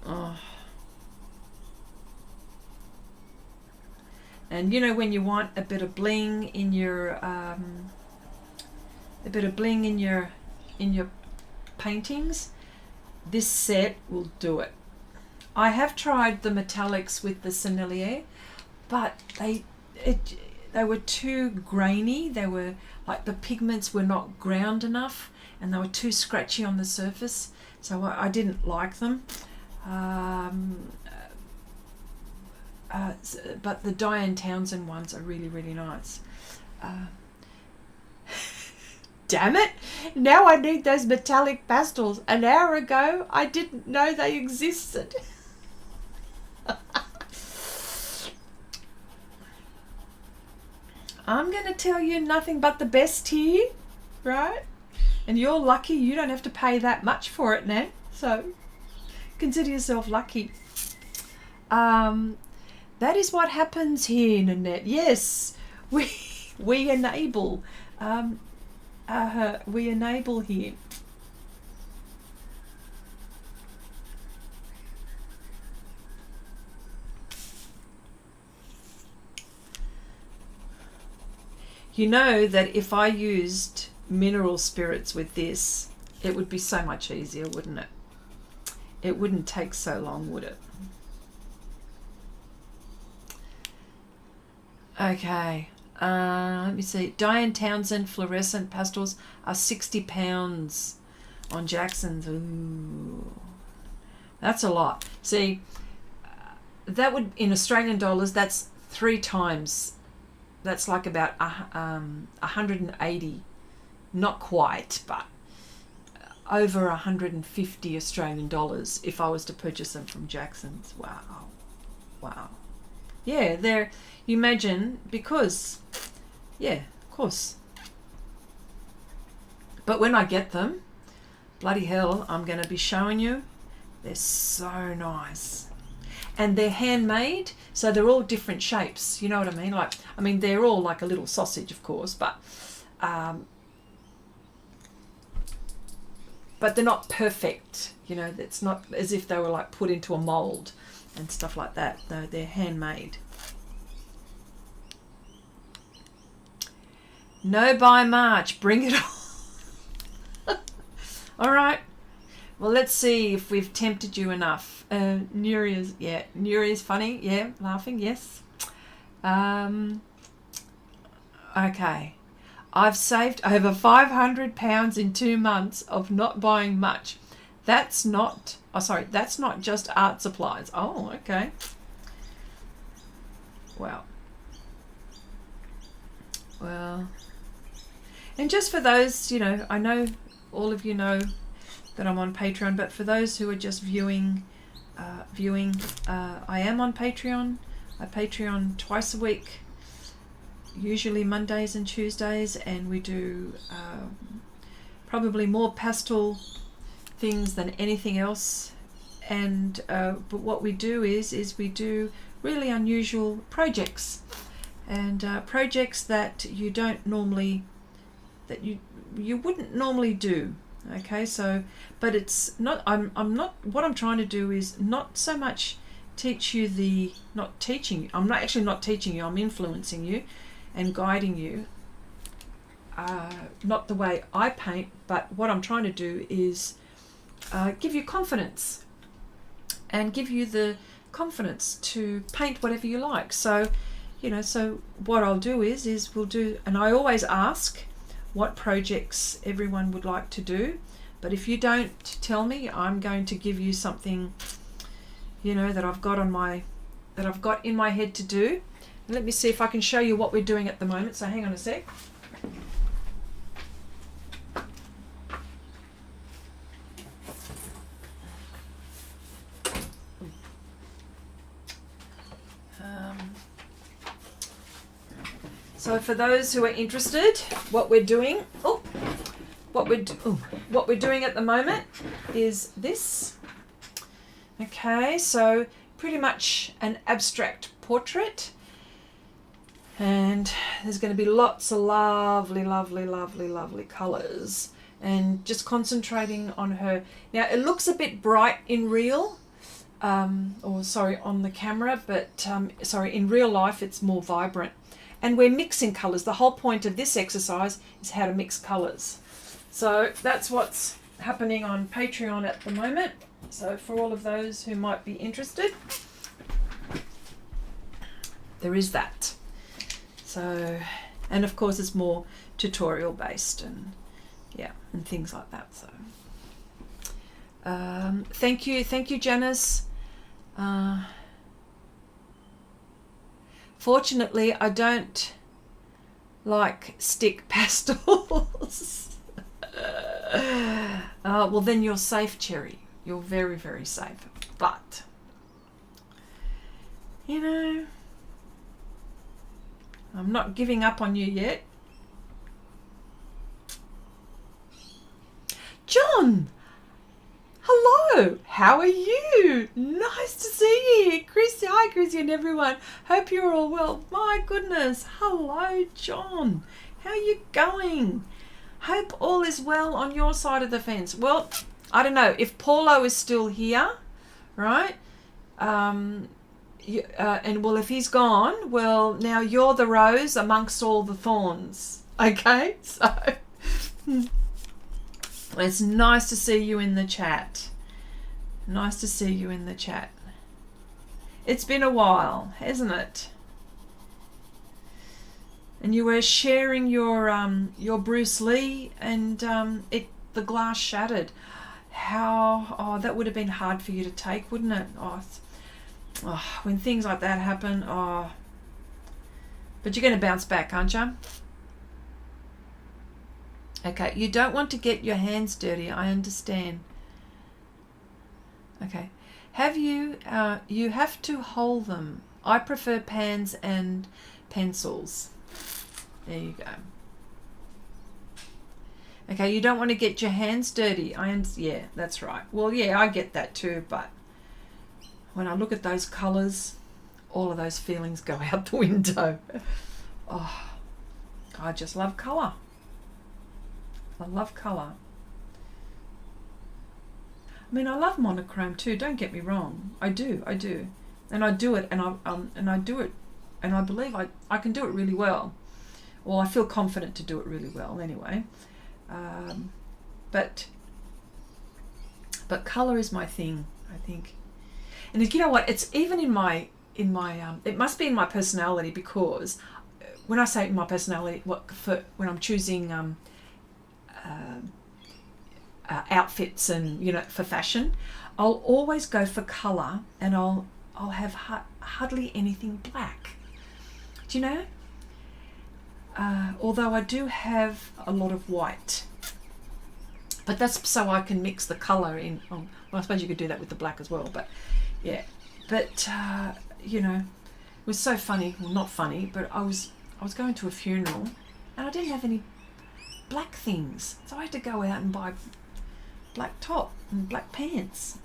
Oh. And you know when you want a bit of bling in your paintings, this set will do it. I have tried the metallics with the Sennelier, but they were too grainy. They were like the pigments were not ground enough, and they were too scratchy on the surface, so I didn't like them. But the Diane Townsend ones are really, really nice. Damn it! Now I need those metallic pastels. An hour ago, I didn't know they existed. I'm going to tell you nothing but the best here, right? And you're lucky you don't have to pay that much for it now. So consider yourself lucky. That is what happens here, Nanette. Yes, we enable. We enable here. You know that if I used mineral spirits with this, it would be so much easier, wouldn't it? It wouldn't take so long, would it? Okay, let me see. Diane Townsend fluorescent pastels are £60 on Jackson's. Ooh, that's a lot. See, that would, in Australian dollars, that's 3 times. That's like about 180, not quite, but over 150 Australian dollars if I was to purchase them from Jackson's. Wow, wow. Yeah, they're. You imagine, because, yeah, of course. But when I get them, bloody hell, I'm going to be showing you. They're so nice. And they're handmade, so they're all different shapes. You know what I mean? Like, I mean, they're all like a little sausage, of course, but they're not perfect. You know, it's not as if they were like put into a mold and stuff like that. No, they're handmade. No by March, bring it on. All right. Well, let's see if we've tempted you enough. Nuria's funny. Yeah, laughing. Yes. Okay. I've saved over £500 in 2 months of not buying much. That's not. Oh, sorry. That's not just art supplies. Oh, okay. Well. And just for those, you know, I know all of you know that I'm on Patreon, but for those who are just viewing, I am on Patreon. I Patreon twice a week, usually Mondays and Tuesdays, and we do probably more pastel things than anything else. And but what we do is we do really unusual projects, and projects that you don't normally, that you wouldn't normally do. Okay, so, but it's not, I'm not, what I'm trying to do is not so much teach you not teaching you, I'm not actually not teaching you, I'm influencing you and guiding you, not the way I paint, but what I'm trying to do is give you confidence and give you the confidence to paint whatever you like. So, you know, so what I'll do is we'll do, and I always ask what projects everyone would like to do, but if you don't tell me, I'm going to give you something, you know, that I've got in my head to do. And let me see if I can show you what we're doing at the moment. So hang on a sec. So for those who are interested, what we're doing, what we're doing at the moment is this. Okay, so pretty much an abstract portrait. And there's going to be lots of lovely, lovely, lovely, lovely colours. And just concentrating on her. Now, it looks a bit bright in real, or sorry, on the camera, but sorry, in real life it's more vibrant. And we're mixing colours. The whole point of this exercise is how to mix colours. So that's what's happening on Patreon at the moment. So for all of those who might be interested, there is that. So, and of course it's more tutorial based and yeah, and things like that. So thank you Janice. Fortunately I don't like stick pastels. Well then you're safe, Cherry. You're very, very safe. But you know, I'm not giving up on you yet. John, hello. How are you? Nice to see you. Chrissy, hi Chrissy and everyone. Hope you're all well. My goodness. Hello, John. How are you going? Hope all is well on your side of the fence. Well, I don't know if Paulo is still here, right? And well, if he's gone, well, now you're the rose amongst all the thorns. Okay, so it's nice to see you in the chat. Nice to see you in the chat. It's been a while, hasn't it? And you were sharing your Bruce Lee, and the glass shattered. How that would have been hard for you to take, wouldn't it? When things like that happen, but you're going to bounce back, aren't you? Okay, you don't want to get your hands dirty, I understand. Okay, you have to hold them. I prefer pans and pencils. There you go. Okay, you don't want to get your hands dirty. Yeah, that's right. Well, yeah, I get that too, but when I look at those colours, all of those feelings go out the window. Oh, I just love colour. I love colour. I mean, I love monochrome too, don't get me wrong. I do. And I do it, and I do it, and I believe I can do it really well. Well, I feel confident to do it really well anyway. But colour is my thing, I think. And you know what? It's even in my it must be in my personality, because when I say in my personality, when I'm choosing outfits and for fashion, I'll always go for colour, and I'll have hardly anything black. Do you know? Although I do have a lot of white, but that's so I can mix the colour in. Well, I suppose you could do that with the black as well, but yeah. But it was so funny. Well, not funny, but I was going to a funeral, and I didn't have any black things, so I had to go out and buy black top and black pants.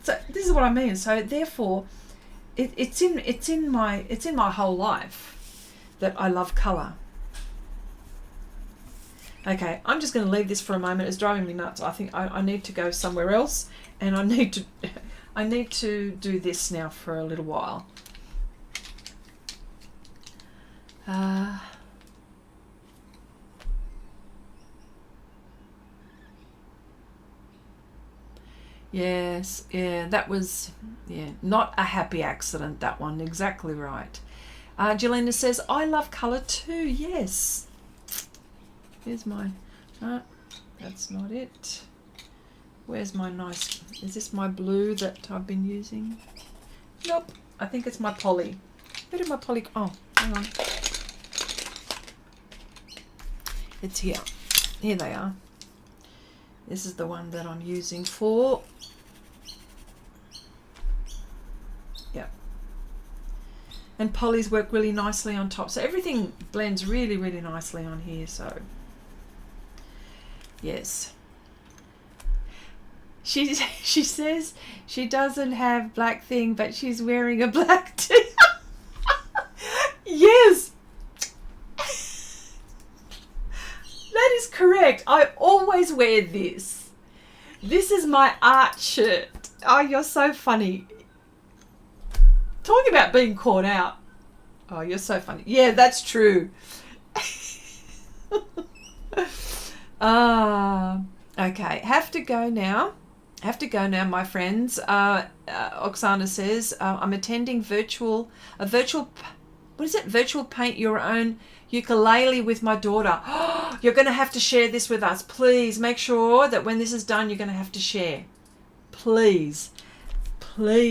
So this is what I mean. So therefore, it's in my whole life that I love colour. Okay, I'm just going to leave this for a moment. It's driving me nuts. I think I need to go somewhere else, and I need to do this now for a little while. Yes, yeah, that was not a happy accident, that one. Exactly right. Jelena says, I love colour too. Yes. Here's my, that's not it. Where's my nice, is this my blue that I've been using? Nope, I think it's my poly. Where did my poly, oh, hang on. It's here. Here they are. This is the one that I'm using for, and polys work really nicely on top. So everything blends really, really nicely on here, so. Yes. She says she doesn't have black thing, but she's wearing a black tee. Yes, wear this. This is my art shirt. Oh, you're so funny. Talking about being caught out. Oh, you're so funny. Yeah, that's true. Okay. Have to go now, my friends. Oksana says, I'm attending virtual paint your own ukulele with my daughter. Oh, you're going to have to share this with us. Please make sure that when this is done, you're going to have to share. Please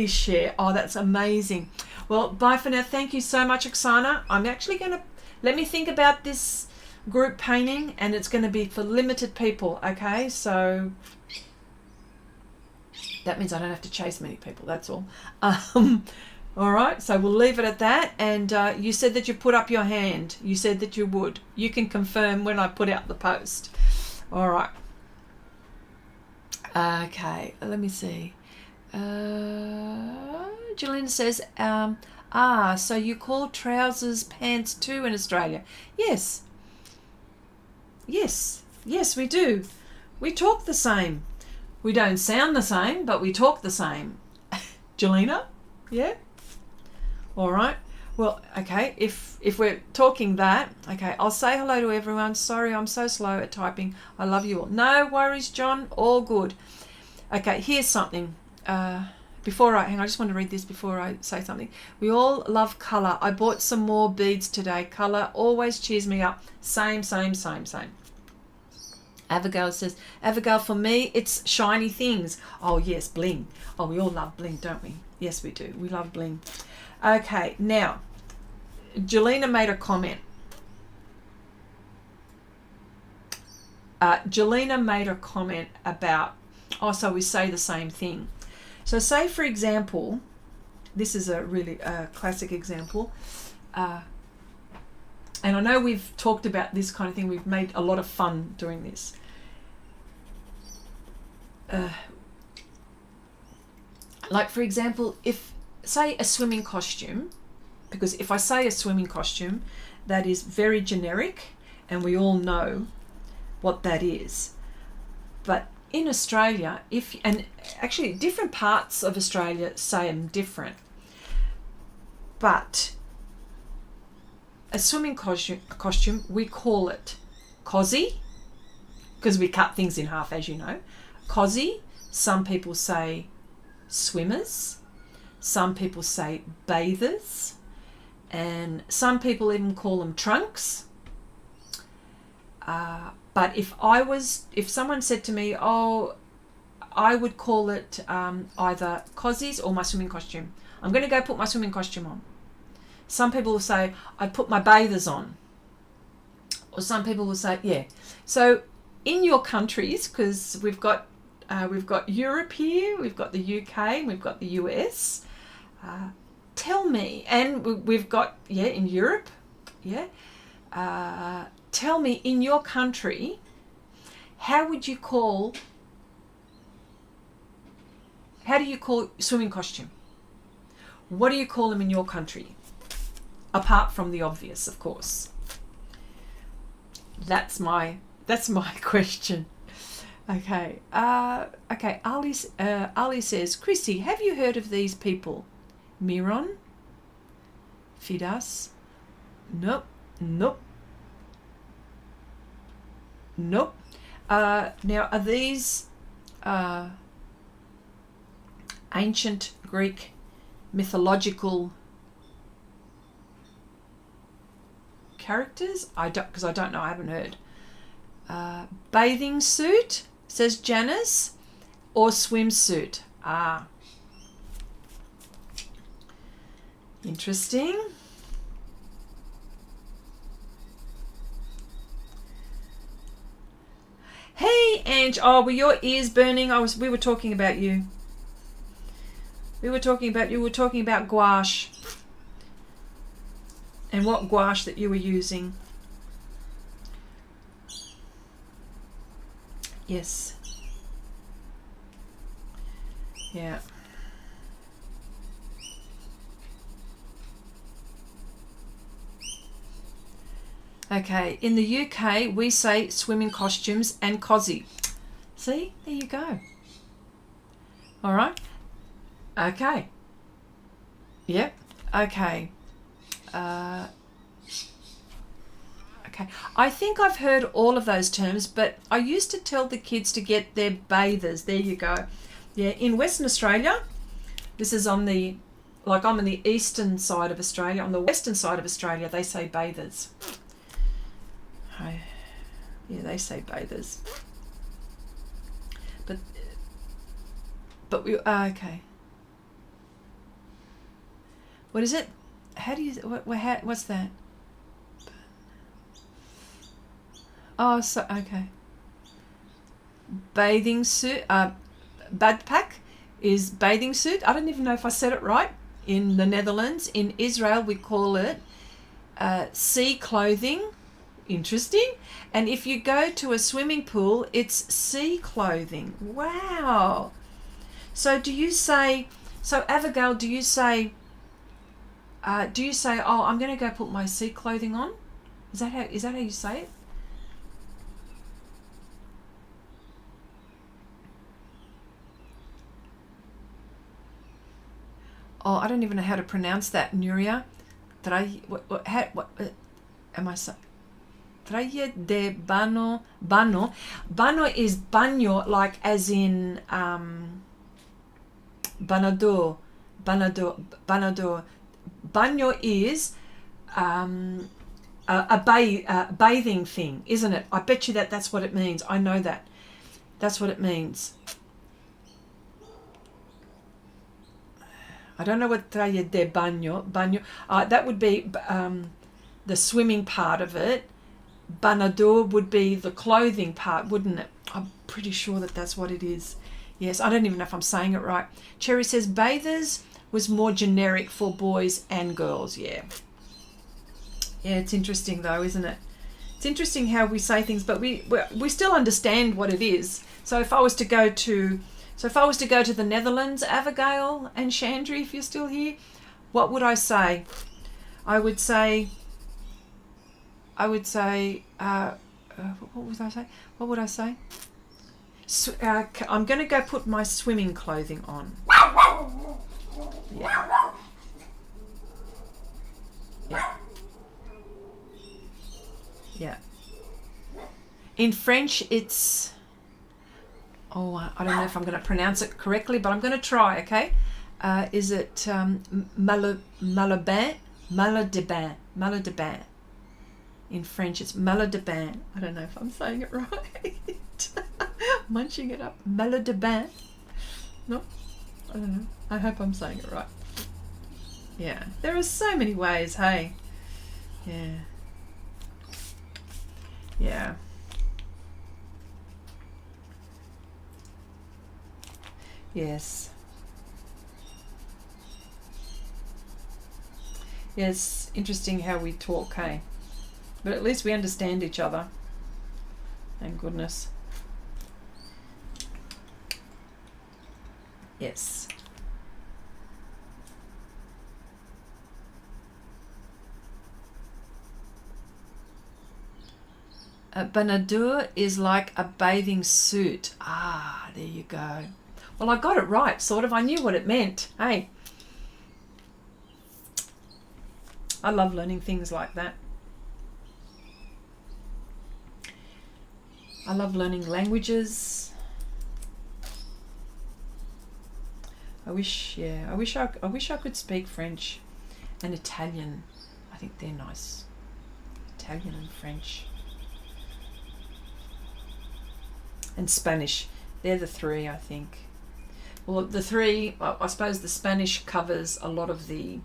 share. Oh, that's amazing. Well, bye for now. Thank you so much, Oksana. I'm actually going to, let me think about this group painting, and it's going to be for limited people, okay? So that means I don't have to chase many people, that's all. All right, so we'll leave it at that. And you said that you put up your hand. You said that you would. You can confirm when I put out the post. All right. Okay, let me see. Jelena says, so you call trousers pants too in Australia? Yes. Yes, we do. We talk the same. We don't sound the same, but we talk the same. Jelena? Yeah? All right. Well, okay, if we're talking that, okay, I'll say hello to everyone. Sorry, I'm so slow at typing. I love you all. No worries, John. All good. Okay, here's something. I just want to read this before I say something. We all love colour. I bought some more beads today. Colour always cheers me up. Same. Abigail says, Abigail, for me, it's shiny things. Oh, yes, bling. Oh, we all love bling, don't we? Yes, we do. We love bling. Okay, now, Jelena made a comment. About, so we say the same thing. So say, for example, this is a really classic example. And I know we've talked about this kind of thing. We've made a lot of fun doing this. Like, for example, if, say, a swimming costume, because if I say a swimming costume, that is very generic and we all know what that is. But in Australia, and actually different parts of Australia say them different, but a swimming costume, we call it cosy, because we cut things in half, as you know. Cosy. Some people say swimmers. Some people say bathers. And some people even call them trunks. But if someone said to me, I would call it either cozies or my swimming costume. I'm going to go put my swimming costume on. Some people will say, I put my bathers on. Or some people will say, yeah. So in your countries, because we've got Europe here, we've got the UK, we've got the US. Tell me, and we've got, in Europe, tell me, in your country, how do you call swimming costume? What do you call them in your country? Apart from the obvious, of course. That's my question. Okay. Okay. Ali says, Chrissy, have you heard of these people? Miron? Fidas? Nope. Now, are these ancient Greek mythological characters? Because I don't know. I haven't heard. Bathing suit, says Janice, or swimsuit? Interesting. Hey, Ange. Oh, were your ears burning? We were talking about you. We were talking about gouache. And what gouache that you were using. Yes. Yeah. Okay, in the UK we say swimming costumes and cosy. See, there you go. All right. Okay. Yep. Okay. Okay. I think I've heard all of those terms, but I used to tell the kids to get their bathers. There you go. Yeah, in Western Australia, this is on the, like I'm on the eastern side of Australia. On the western side of Australia, they say bathers. Yeah, they say bathers. But we okay. What is it? How do you what's that? Oh, so okay. Bathing suit. Badpak is bathing suit. I don't even know if I said it right. In the Netherlands, in Israel, we call it sea clothing. Interesting. And if you go to a swimming pool, it's sea clothing. Wow. So do you say? So Abigail, do you say? Oh, I'm going to go put my sea clothing on? Is that how you say it? Oh, I don't even know how to pronounce that, Nuria. What am I saying? Traje de bano. Bano is baño, like as in banador. Baño is a bathing thing, isn't it? I bet you that's what it means. I know that. That's what it means. I don't know what traje de baño. That would be the swimming part of it. Banador would be the clothing part, wouldn't it? I'm pretty sure that's what it is. Yes, I don't even know if I'm saying it right. Cherry says bathers was more generic for boys and girls. Yeah, it's interesting though, isn't it? It's interesting how we say things, but we still understand what it is. So if I was to go to the Netherlands, Abigail and Chandri, if you're still here, what would I say? I would say. What would I say? What would I say? I'm going to go put my swimming clothing on. Yeah. Yeah. Yeah. In French, it's... Oh, I don't know if I'm going to pronounce it correctly, but I'm going to try, okay? Is it maillot de bain? In French, it's maillot de bain. I don't know if I'm saying it right. Munching it up. Maillot de bain. No, I don't know. I hope I'm saying it right. Yeah, there are so many ways, hey? Yeah. Yeah. Yes. Yeah, it's interesting how we talk, hey? But at least we understand each other. Thank goodness. Yes. A banador is like a bathing suit. Ah, there you go. Well, I got it right, sort of. I knew what it meant. Hey. I love learning things like that. I love learning languages. I wish I could speak French and Italian. I think they're nice. Italian and French. And Spanish. They're the three, I think. Well, the three, I suppose the Spanish covers a lot of the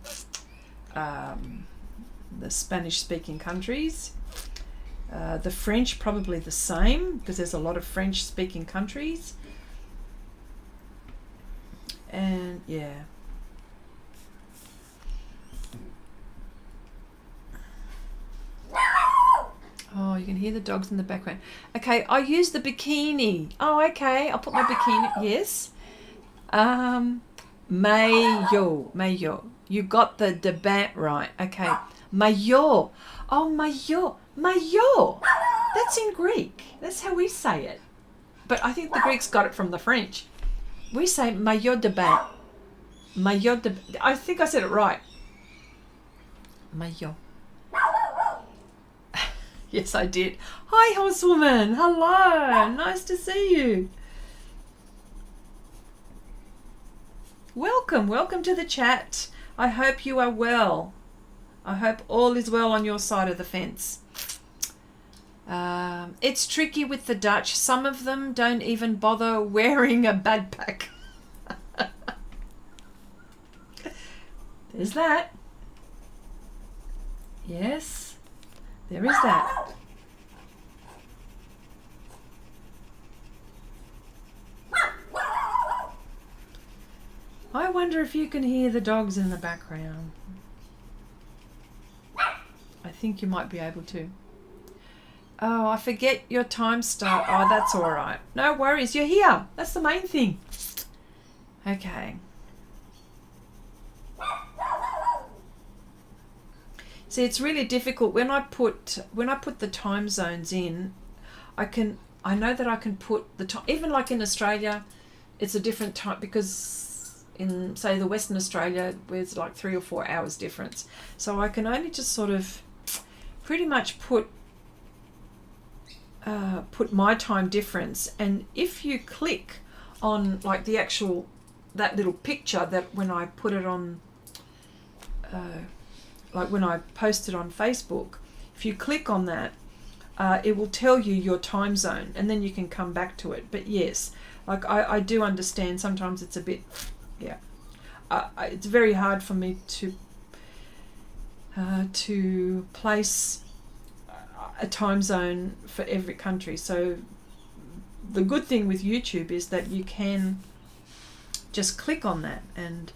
Spanish-speaking countries. The French probably the same, because there's a lot of French-speaking countries. And yeah. Oh, you can hear the dogs in the background. Okay, I use the bikini. Oh, okay, I'll put my bikini. Yes. Maillot. You got the bain right. Okay. Maillot. Oh, maillot. Maillot. That's in Greek. That's how we say it. but I think the Greeks got it from the French. We say maillot de bain. Maillot de... I think I said it right. Maillot. Yes, I did. Hi, horsewoman. Hello. Nice to see you. Welcome. Welcome to the chat. I hope you are well. I hope all is well on your side of the fence. It's tricky with the Dutch. Some of them don't even bother wearing a backpack. There's that. Yes, there is that. I wonder if you can hear the dogs in the background. I think you might be able to. Oh, I forget your time start. Oh, that's all right. No worries. You're here. That's the main thing. Okay. See, it's really difficult when I put the time zones in. I know that I can put the time, even like in Australia, it's a different time because in, say, the Western Australia, there's like 3 or 4 hours difference. So I can only just sort of pretty much put my time difference, and if you click on like the actual, that little picture that when I put it on, like when I post it on Facebook, if you click on that, it will tell you your time zone, and then you can come back to it. But yes, like I do understand sometimes it's a bit, yeah, it's very hard for me to place a time zone for every country. So the good thing with YouTube is that you can just click on that and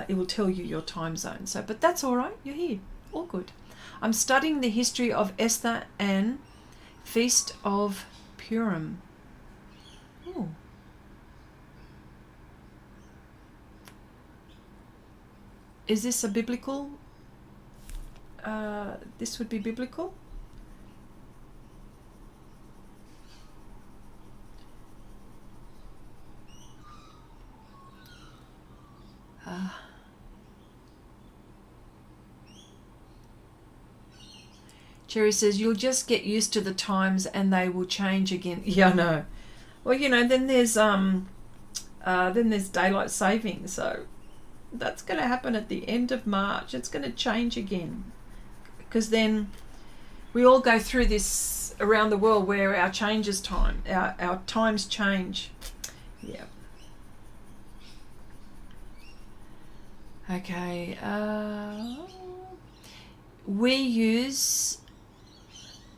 it will tell you your time zone. So, but that's all right, you're here, all good. I'm studying the history of Esther and Feast of Purim. Ooh. Is this a biblical? This would be biblical? Cherry says, you'll just get used to the times and they will change again. Yeah, I know. Well, you know, then there's daylight saving, so that's going to happen at the end of March. It's going to change again, because then we all go through this around the world where our changes time, our times change. Yeah. Okay. We use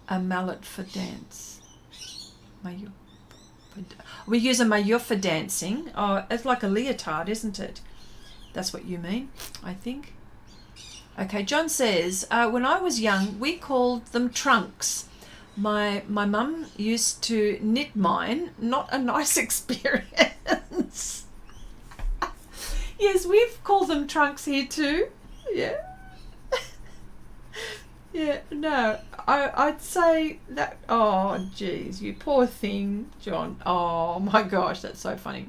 a mallet for dance. We use a maillot for dancing. Oh, it's like a leotard, isn't it? That's what you mean, I think. Okay, John says, when I was young, we called them trunks. My mum used to knit mine. Not a nice experience. Yes, we've called them trunks here too. Yeah. Yeah, no, I'd say that, oh, geez, you poor thing, John. Oh, my gosh, that's so funny.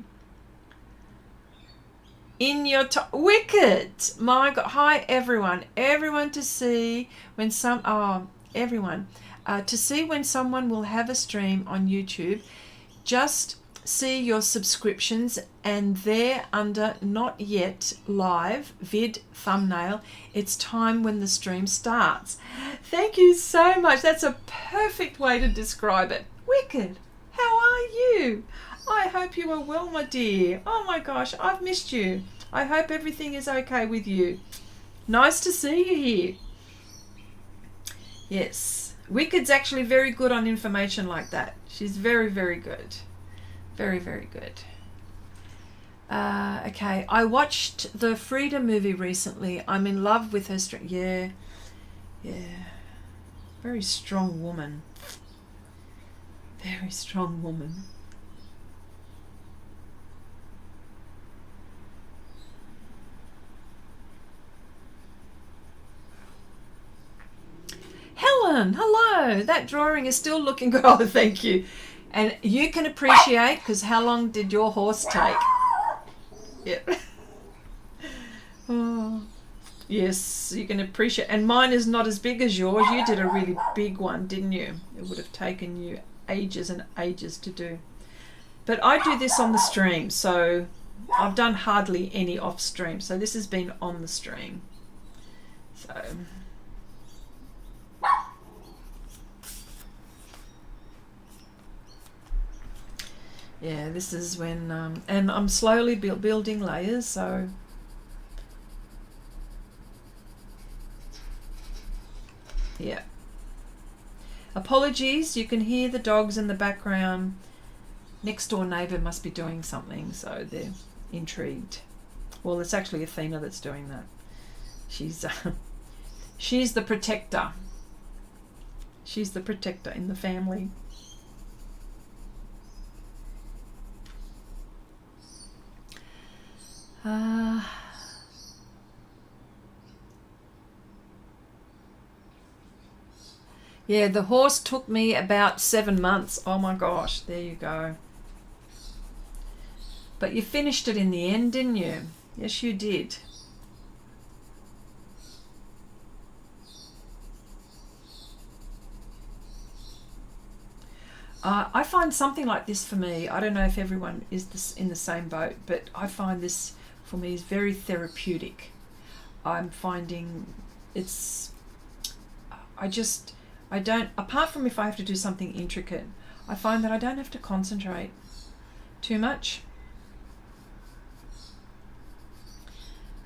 In your wicked, my God. Hi, everyone. Everyone to see when everyone. To see when someone will have a stream on YouTube, just see your subscriptions, and there under not yet live vid thumbnail, it's time when the stream starts. Thank you so much. That's a perfect way to describe it. Wicked, how are you? I hope you are well, my dear. Oh my gosh, I've missed you. I hope everything is okay with you. Nice to see you here. Yes, Wicked's actually very good on information like that. She's very, very good. Very, very good. Okay, I watched the Frida movie recently. I'm in love with her strength. Yeah. Very strong woman. Very strong woman. Helen, hello. That drawing is still looking good. Oh, thank you. And you can appreciate, because how long did your horse take? Yep. Oh, yes, you can appreciate. And mine is not as big as yours. You did a really big one, didn't you? It would have taken you ages and ages to do. But I do this on the stream, so I've done hardly any off stream. So this has been on the stream. So... yeah, this is when, and I'm slowly building layers, so yeah. Apologies, you can hear the dogs in the background. Next door neighbour must be doing something, so they're intrigued. Well, it's actually Athena that's doing that. She's the protector. She's the protector in the family. Yeah, the horse took me about 7 months. Oh my gosh, there you go. But you finished it in the end, didn't you? Yes, you did. I find something like this for me, I don't know if everyone is in the same boat, but I find this for me is very therapeutic. I'm finding it's, I don't, apart from if I have to do something intricate, I find that I don't have to concentrate too much.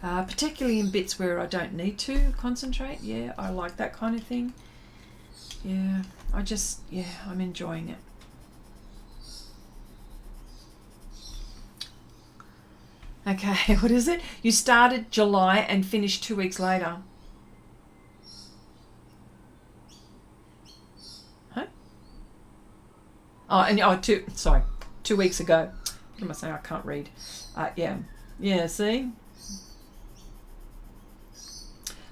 Particularly in bits where I don't need to concentrate. Yeah, I like that kind of thing. Yeah, I'm enjoying it. Okay, what is it? You started July and finished 2 weeks later. Huh? Oh, and 2 weeks ago. What am I saying? I can't read. Yeah, see?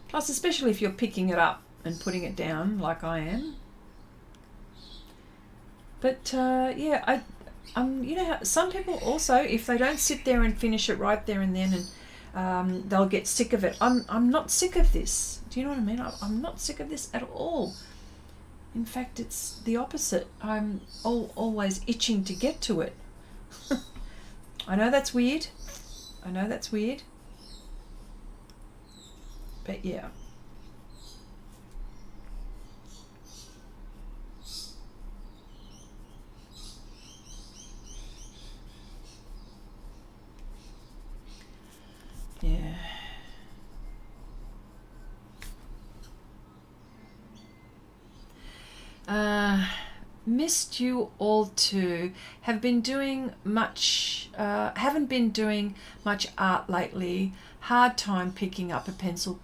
Plus, especially if you're picking it up and putting it down like I am. But yeah, you know how some people also, if they don't sit there and finish it right there and then, and they'll get sick of it. I'm not sick of this. Do you know what I mean? I'm not sick of this at all. In fact, it's the opposite. I'm always itching to get to it. I know that's weird. But yeah. Missed you all too. Haven't been doing much art lately. Hard time picking up a pencil,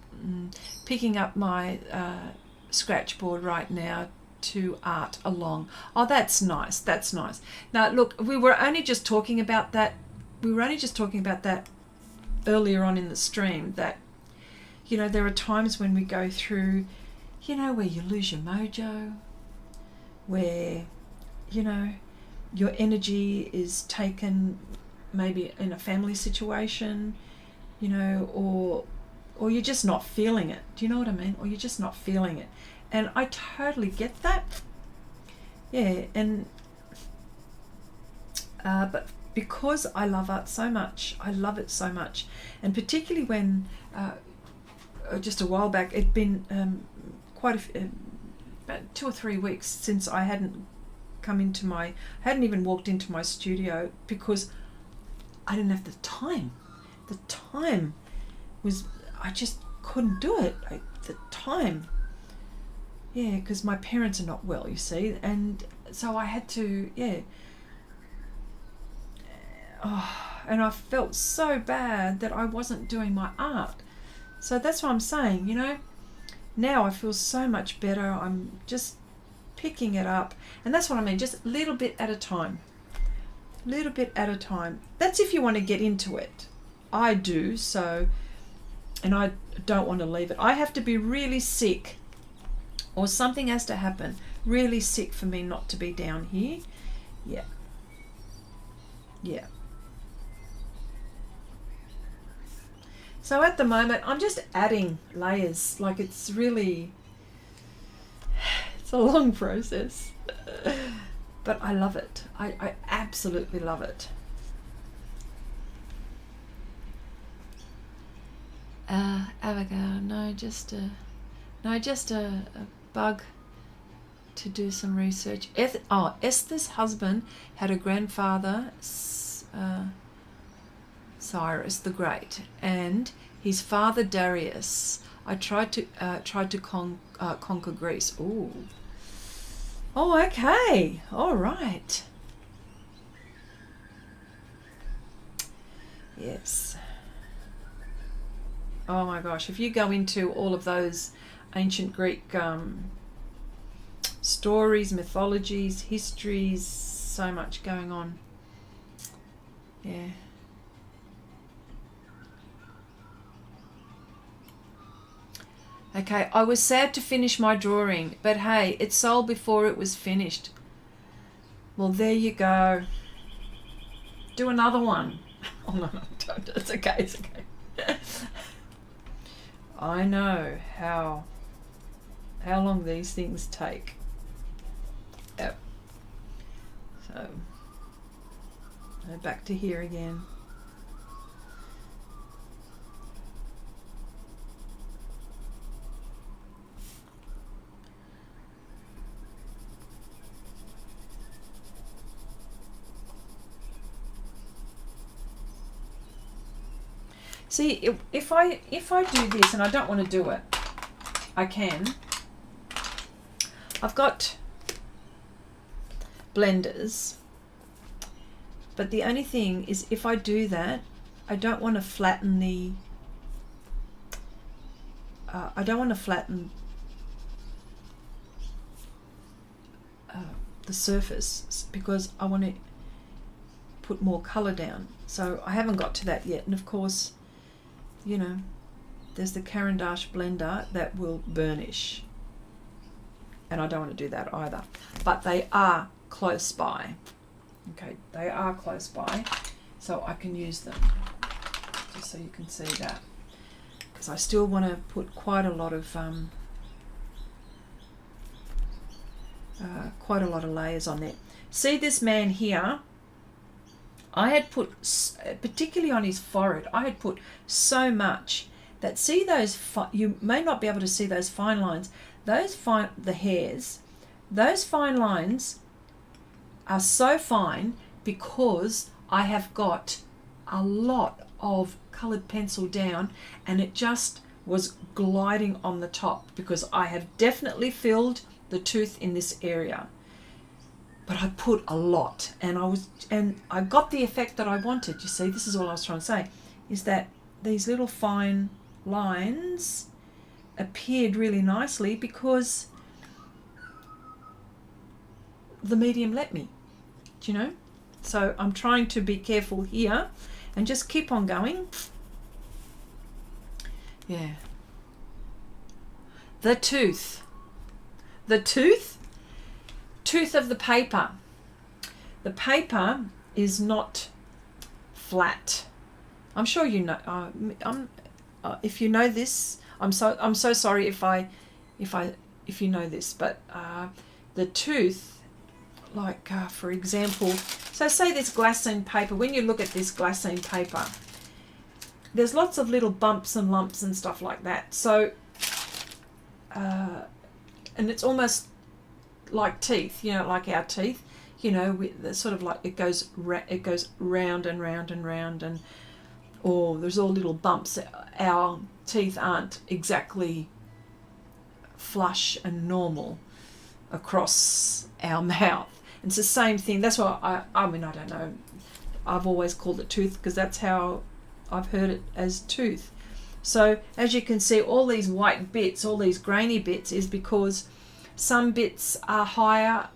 picking up my scratch board right now to art along. Oh, that's nice. Now look, we were only just talking about that earlier on in the stream, that you know, there are times when we go through, you know, where you lose your mojo, where, you know, your energy is taken maybe in a family situation, you know, or you're just not feeling it. Do you know what I mean? Or you're just not feeling it. And I totally get that. Yeah, and but because I love art so much, I love it so much, and particularly when just a while back, it'd been about 2 or 3 weeks since I hadn't even walked into my studio, because I didn't have the time. The time was, I just couldn't do it. The time. Yeah, because my parents are not well, you see, and so I had to, yeah. Oh, and I felt so bad that I wasn't doing my art. So that's what I'm saying, you know. Now I feel so much better. I'm just picking it up. And that's what I mean, just a little bit at a time. Little bit at a time. That's if you want to get into it. I do, so, and I don't want to leave it. I have to be really sick, or something has to happen really sick for me not to be down here. Yeah. Yeah. So at the moment, I'm just adding layers. Like it's a long process. But I love it. I absolutely love it. Abigail, no, just a bug to do some research. Esther's husband had a grandfather, Cyrus the Great, and his father Darius. I tried to conquer Greece. Ooh. Oh, okay. All right. Yes. Oh my gosh, if you go into all of those ancient Greek stories, mythologies, histories, so much going on. Yeah. Okay, I was sad to finish my drawing, but hey, it sold before it was finished. Well, there you go. Do another one. Oh, no, don't. It's okay, it's okay. I know how long these things take. Yep. So, back to here again. See, if I do this, and I don't want to do it, I can. I've got blenders, but the only thing is, if I do that, I don't want to flatten the. I don't want to flatten the surface because I want to put more color down. So I haven't got to that yet, and of course, you know, there's the Caran d'Ache blender that will burnish, and I don't want to do that either, but they are close by. Okay, they are close by, so I can use them, just so you can see that, because I still want to put quite a lot of layers on there. See this man here, I had put, particularly on his forehead, I had put so much that, see those, you may not be able to see those fine lines, the hairs, those fine lines are so fine because I have got a lot of coloured pencil down, and it just was gliding on the top because I have definitely filled the tooth in this area. But I put a lot, and I got the effect that I wanted. You see, this is all I was trying to say, is that these little fine lines appeared really nicely because the medium let me, do you know? So I'm trying to be careful here and just keep on going. Yeah. The tooth of the paper. The paper is not flat. I'm sure you know. If you know this, I'm so sorry if you know this, but the tooth, like for example, so say this glassine paper. When you look at this glassine paper, there's lots of little bumps and lumps and stuff like that. So, and it's almost like teeth, you know, like our teeth, you know, with sort of like it goes round and round and round, and there's all little bumps. Our teeth aren't exactly flush and normal across our mouth. And it's the same thing. That's why I mean, I don't know. I've always called it tooth because that's how I've heard it, as tooth. So as you can see, all these white bits, all these grainy bits, is because some bits are higher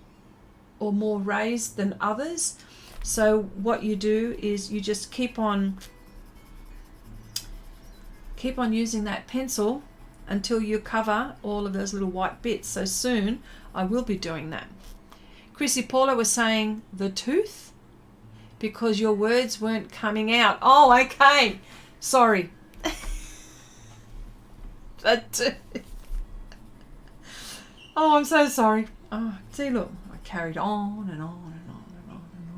or more raised than others. So what you do is you just keep on using that pencil until you cover all of those little white bits. So soon I will be doing that. Chrissy Paula was saying the tooth because your words weren't coming out. Oh, okay. Sorry. The tooth. Oh, I'm so sorry. Oh, see, look, I carried on and on and on and on and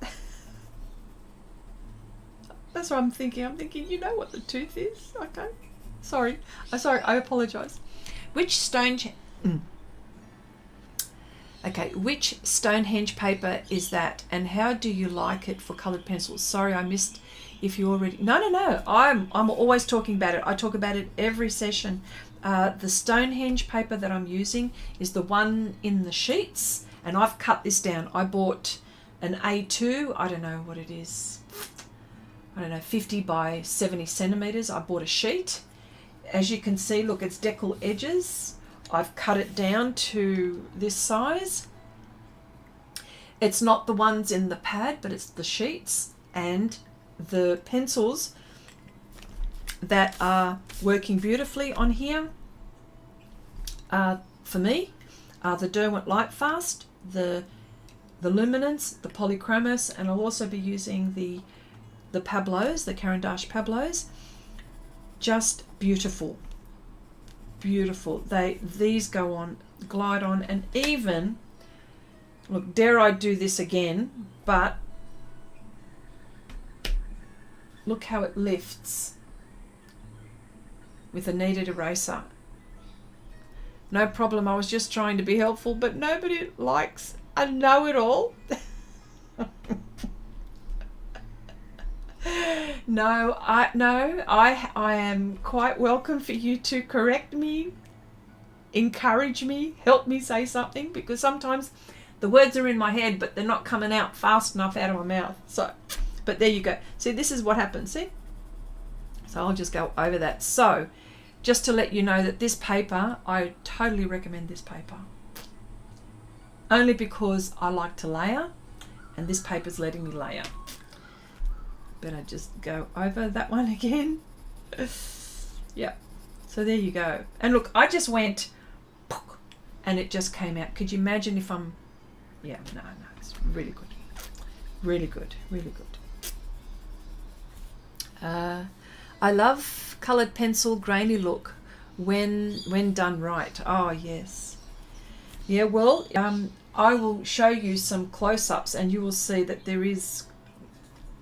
on. That's what I'm thinking. I'm thinking, you know what the tooth is, okay? Sorry. I apologise. Which which Stonehenge paper is that, and how do you like it for coloured pencils? Sorry, I missed if you already... No. I'm always talking about it. I talk about it every session. The Stonehenge paper that I'm using is the one in the sheets, and I've cut this down. I bought an A2, I don't know what it is, 50 by 70 centimetres. I bought a sheet. As you can see, look, it's decal edges. I've cut it down to this size. It's not the ones in the pad, but it's the sheets, and the pencils that are working beautifully on here for me are the Derwent Lightfast, the Luminance, the Polychromos, and I'll also be using the Plablos, the Caran d'Ache Plablos. Just beautiful. These go on, glide on, and even, look, dare I do this again, but look how it lifts with a kneaded eraser. No problem, I was just trying to be helpful, but nobody likes a know-it-all. No, I am quite welcome for you to correct me, encourage me, help me say something, because sometimes the words are in my head, but they're not coming out fast enough out of my mouth. So, but there you go. See, this is what happens, see? So I'll just go over that. So, just to let you know that this paper, I totally recommend this paper. Only because I like to layer, and this paper's letting me layer. Better just go over that one again. Yeah. So there you go. And look, I just went, and it just came out. Could you imagine if I'm... Yeah, no, it's really good. Really good, really good. I love coloured pencil grainy look when done right. Oh, yes. Yeah, well, I will show you some close-ups and you will see that there is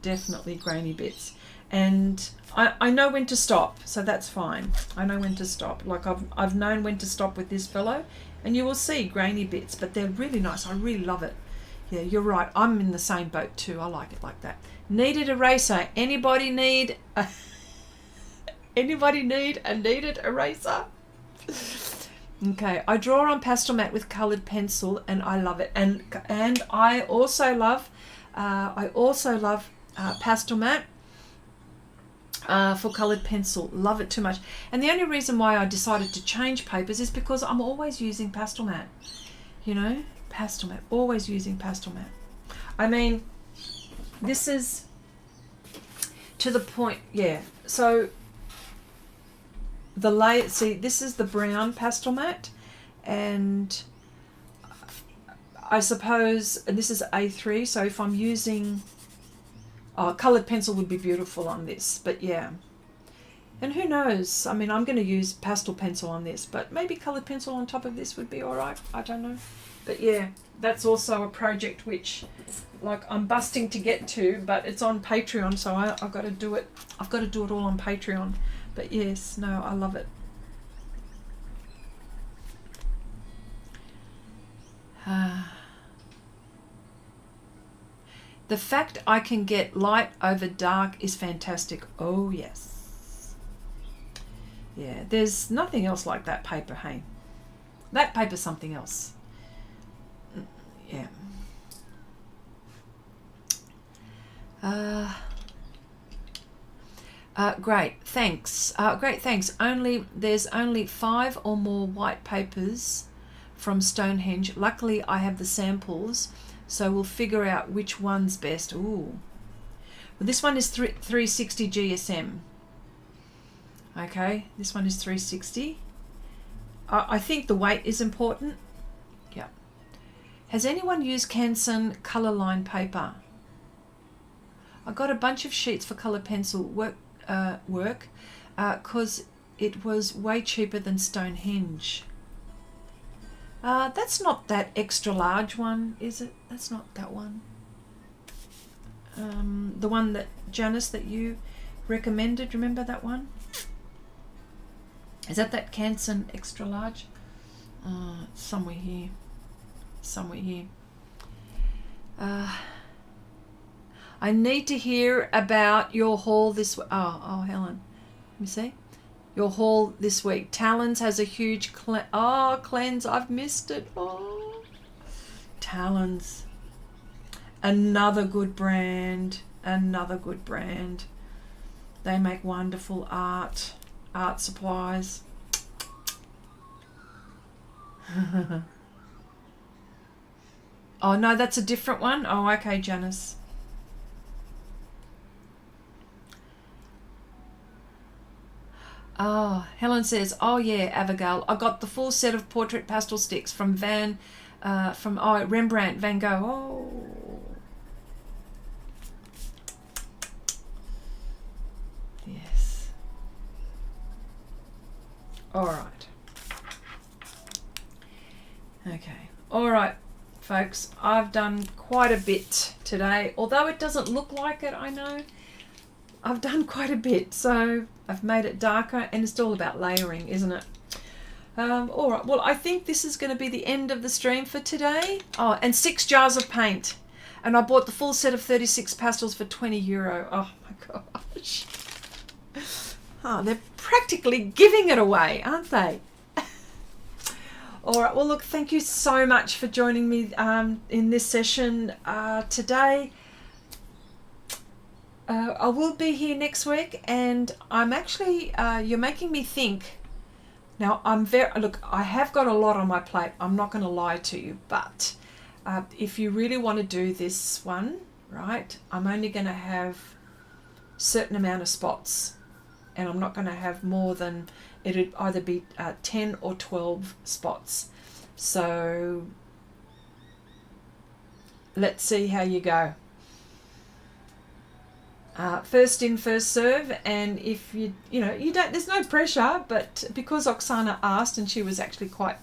definitely grainy bits. And I know when to stop, so that's fine. I know when to stop. Like I've known when to stop with this fellow, and you will see grainy bits, but they're really nice. I really love it. Yeah, you're right. I'm in the same boat too. I like it like that. Kneaded eraser. Anybody need a kneaded eraser? Okay, I draw on pastel mat with coloured pencil, and I love it. And I also love pastel mat for coloured pencil. Love it too much. And the only reason why I decided to change papers is because I'm always using pastel mat. You know, pastel mat. Always using pastel mat. I mean, this is to the point. Yeah. So the layer. See, this is the brown pastel mat, and I suppose this is A3. So if I'm using coloured pencil would be beautiful on this, but yeah. And who knows? I mean, I'm going to use pastel pencil on this, but maybe coloured pencil on top of this would be all right. I don't know. But yeah, that's also a project which, like, I'm busting to get to, but it's on Patreon, so I've got to do it. I've got to do it all on Patreon. But yes, no, I love it. The fact I can get light over dark is fantastic. Oh, yes. Yeah, there's nothing else like that paper, hey? That paper's something else. Yeah. Great, thanks. Great, thanks. There's only 5 or more white papers from Stonehenge. Luckily, I have the samples, so we'll figure out which one's best. Ooh. Well, this one is 360 GSM. Okay, this one is 360. I think the weight is important. Yeah, Has anyone used Canson colour line paper? I got a bunch of sheets for colour pencil work, because it was way cheaper than Stonehenge. That's not that extra large one, is it? That's not that one. The one that Janice, that you recommended, remember that one? Is that Canson extra large? Somewhere here. I need to hear about your haul this week. Oh, Helen, let me see. Your haul this week. Talons has a huge cleanse. I've missed it. Oh, Talons. Another good brand. They make wonderful art supplies. Oh no, that's a different one. Oh, okay, Janice. Oh, Helen says, oh yeah, Abigail, I got the full set of portrait pastel sticks from Rembrandt, Van Gogh. Oh. Yes. All right. Okay. All right, folks, I've done quite a bit today. Although it doesn't look like it, I know. I've done quite a bit, so I've made it darker, and it's all about layering, isn't it? All right, well, I think this is going to be the end of the stream for today. Oh, and 6 jars of paint. And I bought the full set of 36 pastels for €20. Oh, my gosh. Oh, they're practically giving it away, aren't they? All right, well, look, thank you so much for joining me in this session today. I will be here next week, and I'm actually, you're making me think. Now, I have got a lot on my plate. I'm not going to lie to you, but if you really want to do this one, right, I'm only going to have a certain amount of spots, and I'm not going to have more than, it'd either be 10 or 12 spots. So let's see how you go. First in, first serve, and if you don't, there's no pressure, but because Oksana asked, and she was actually quite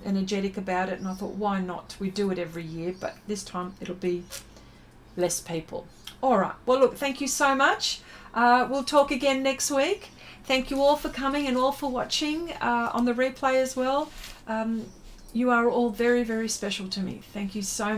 energetic about it, and I thought, why not? We do it every year, but this time it'll be less people. All right, well, look, thank you so much. We'll talk again next week. Thank you all for coming and all for watching on the replay as well. You are all very, very special to me. Thank you so much.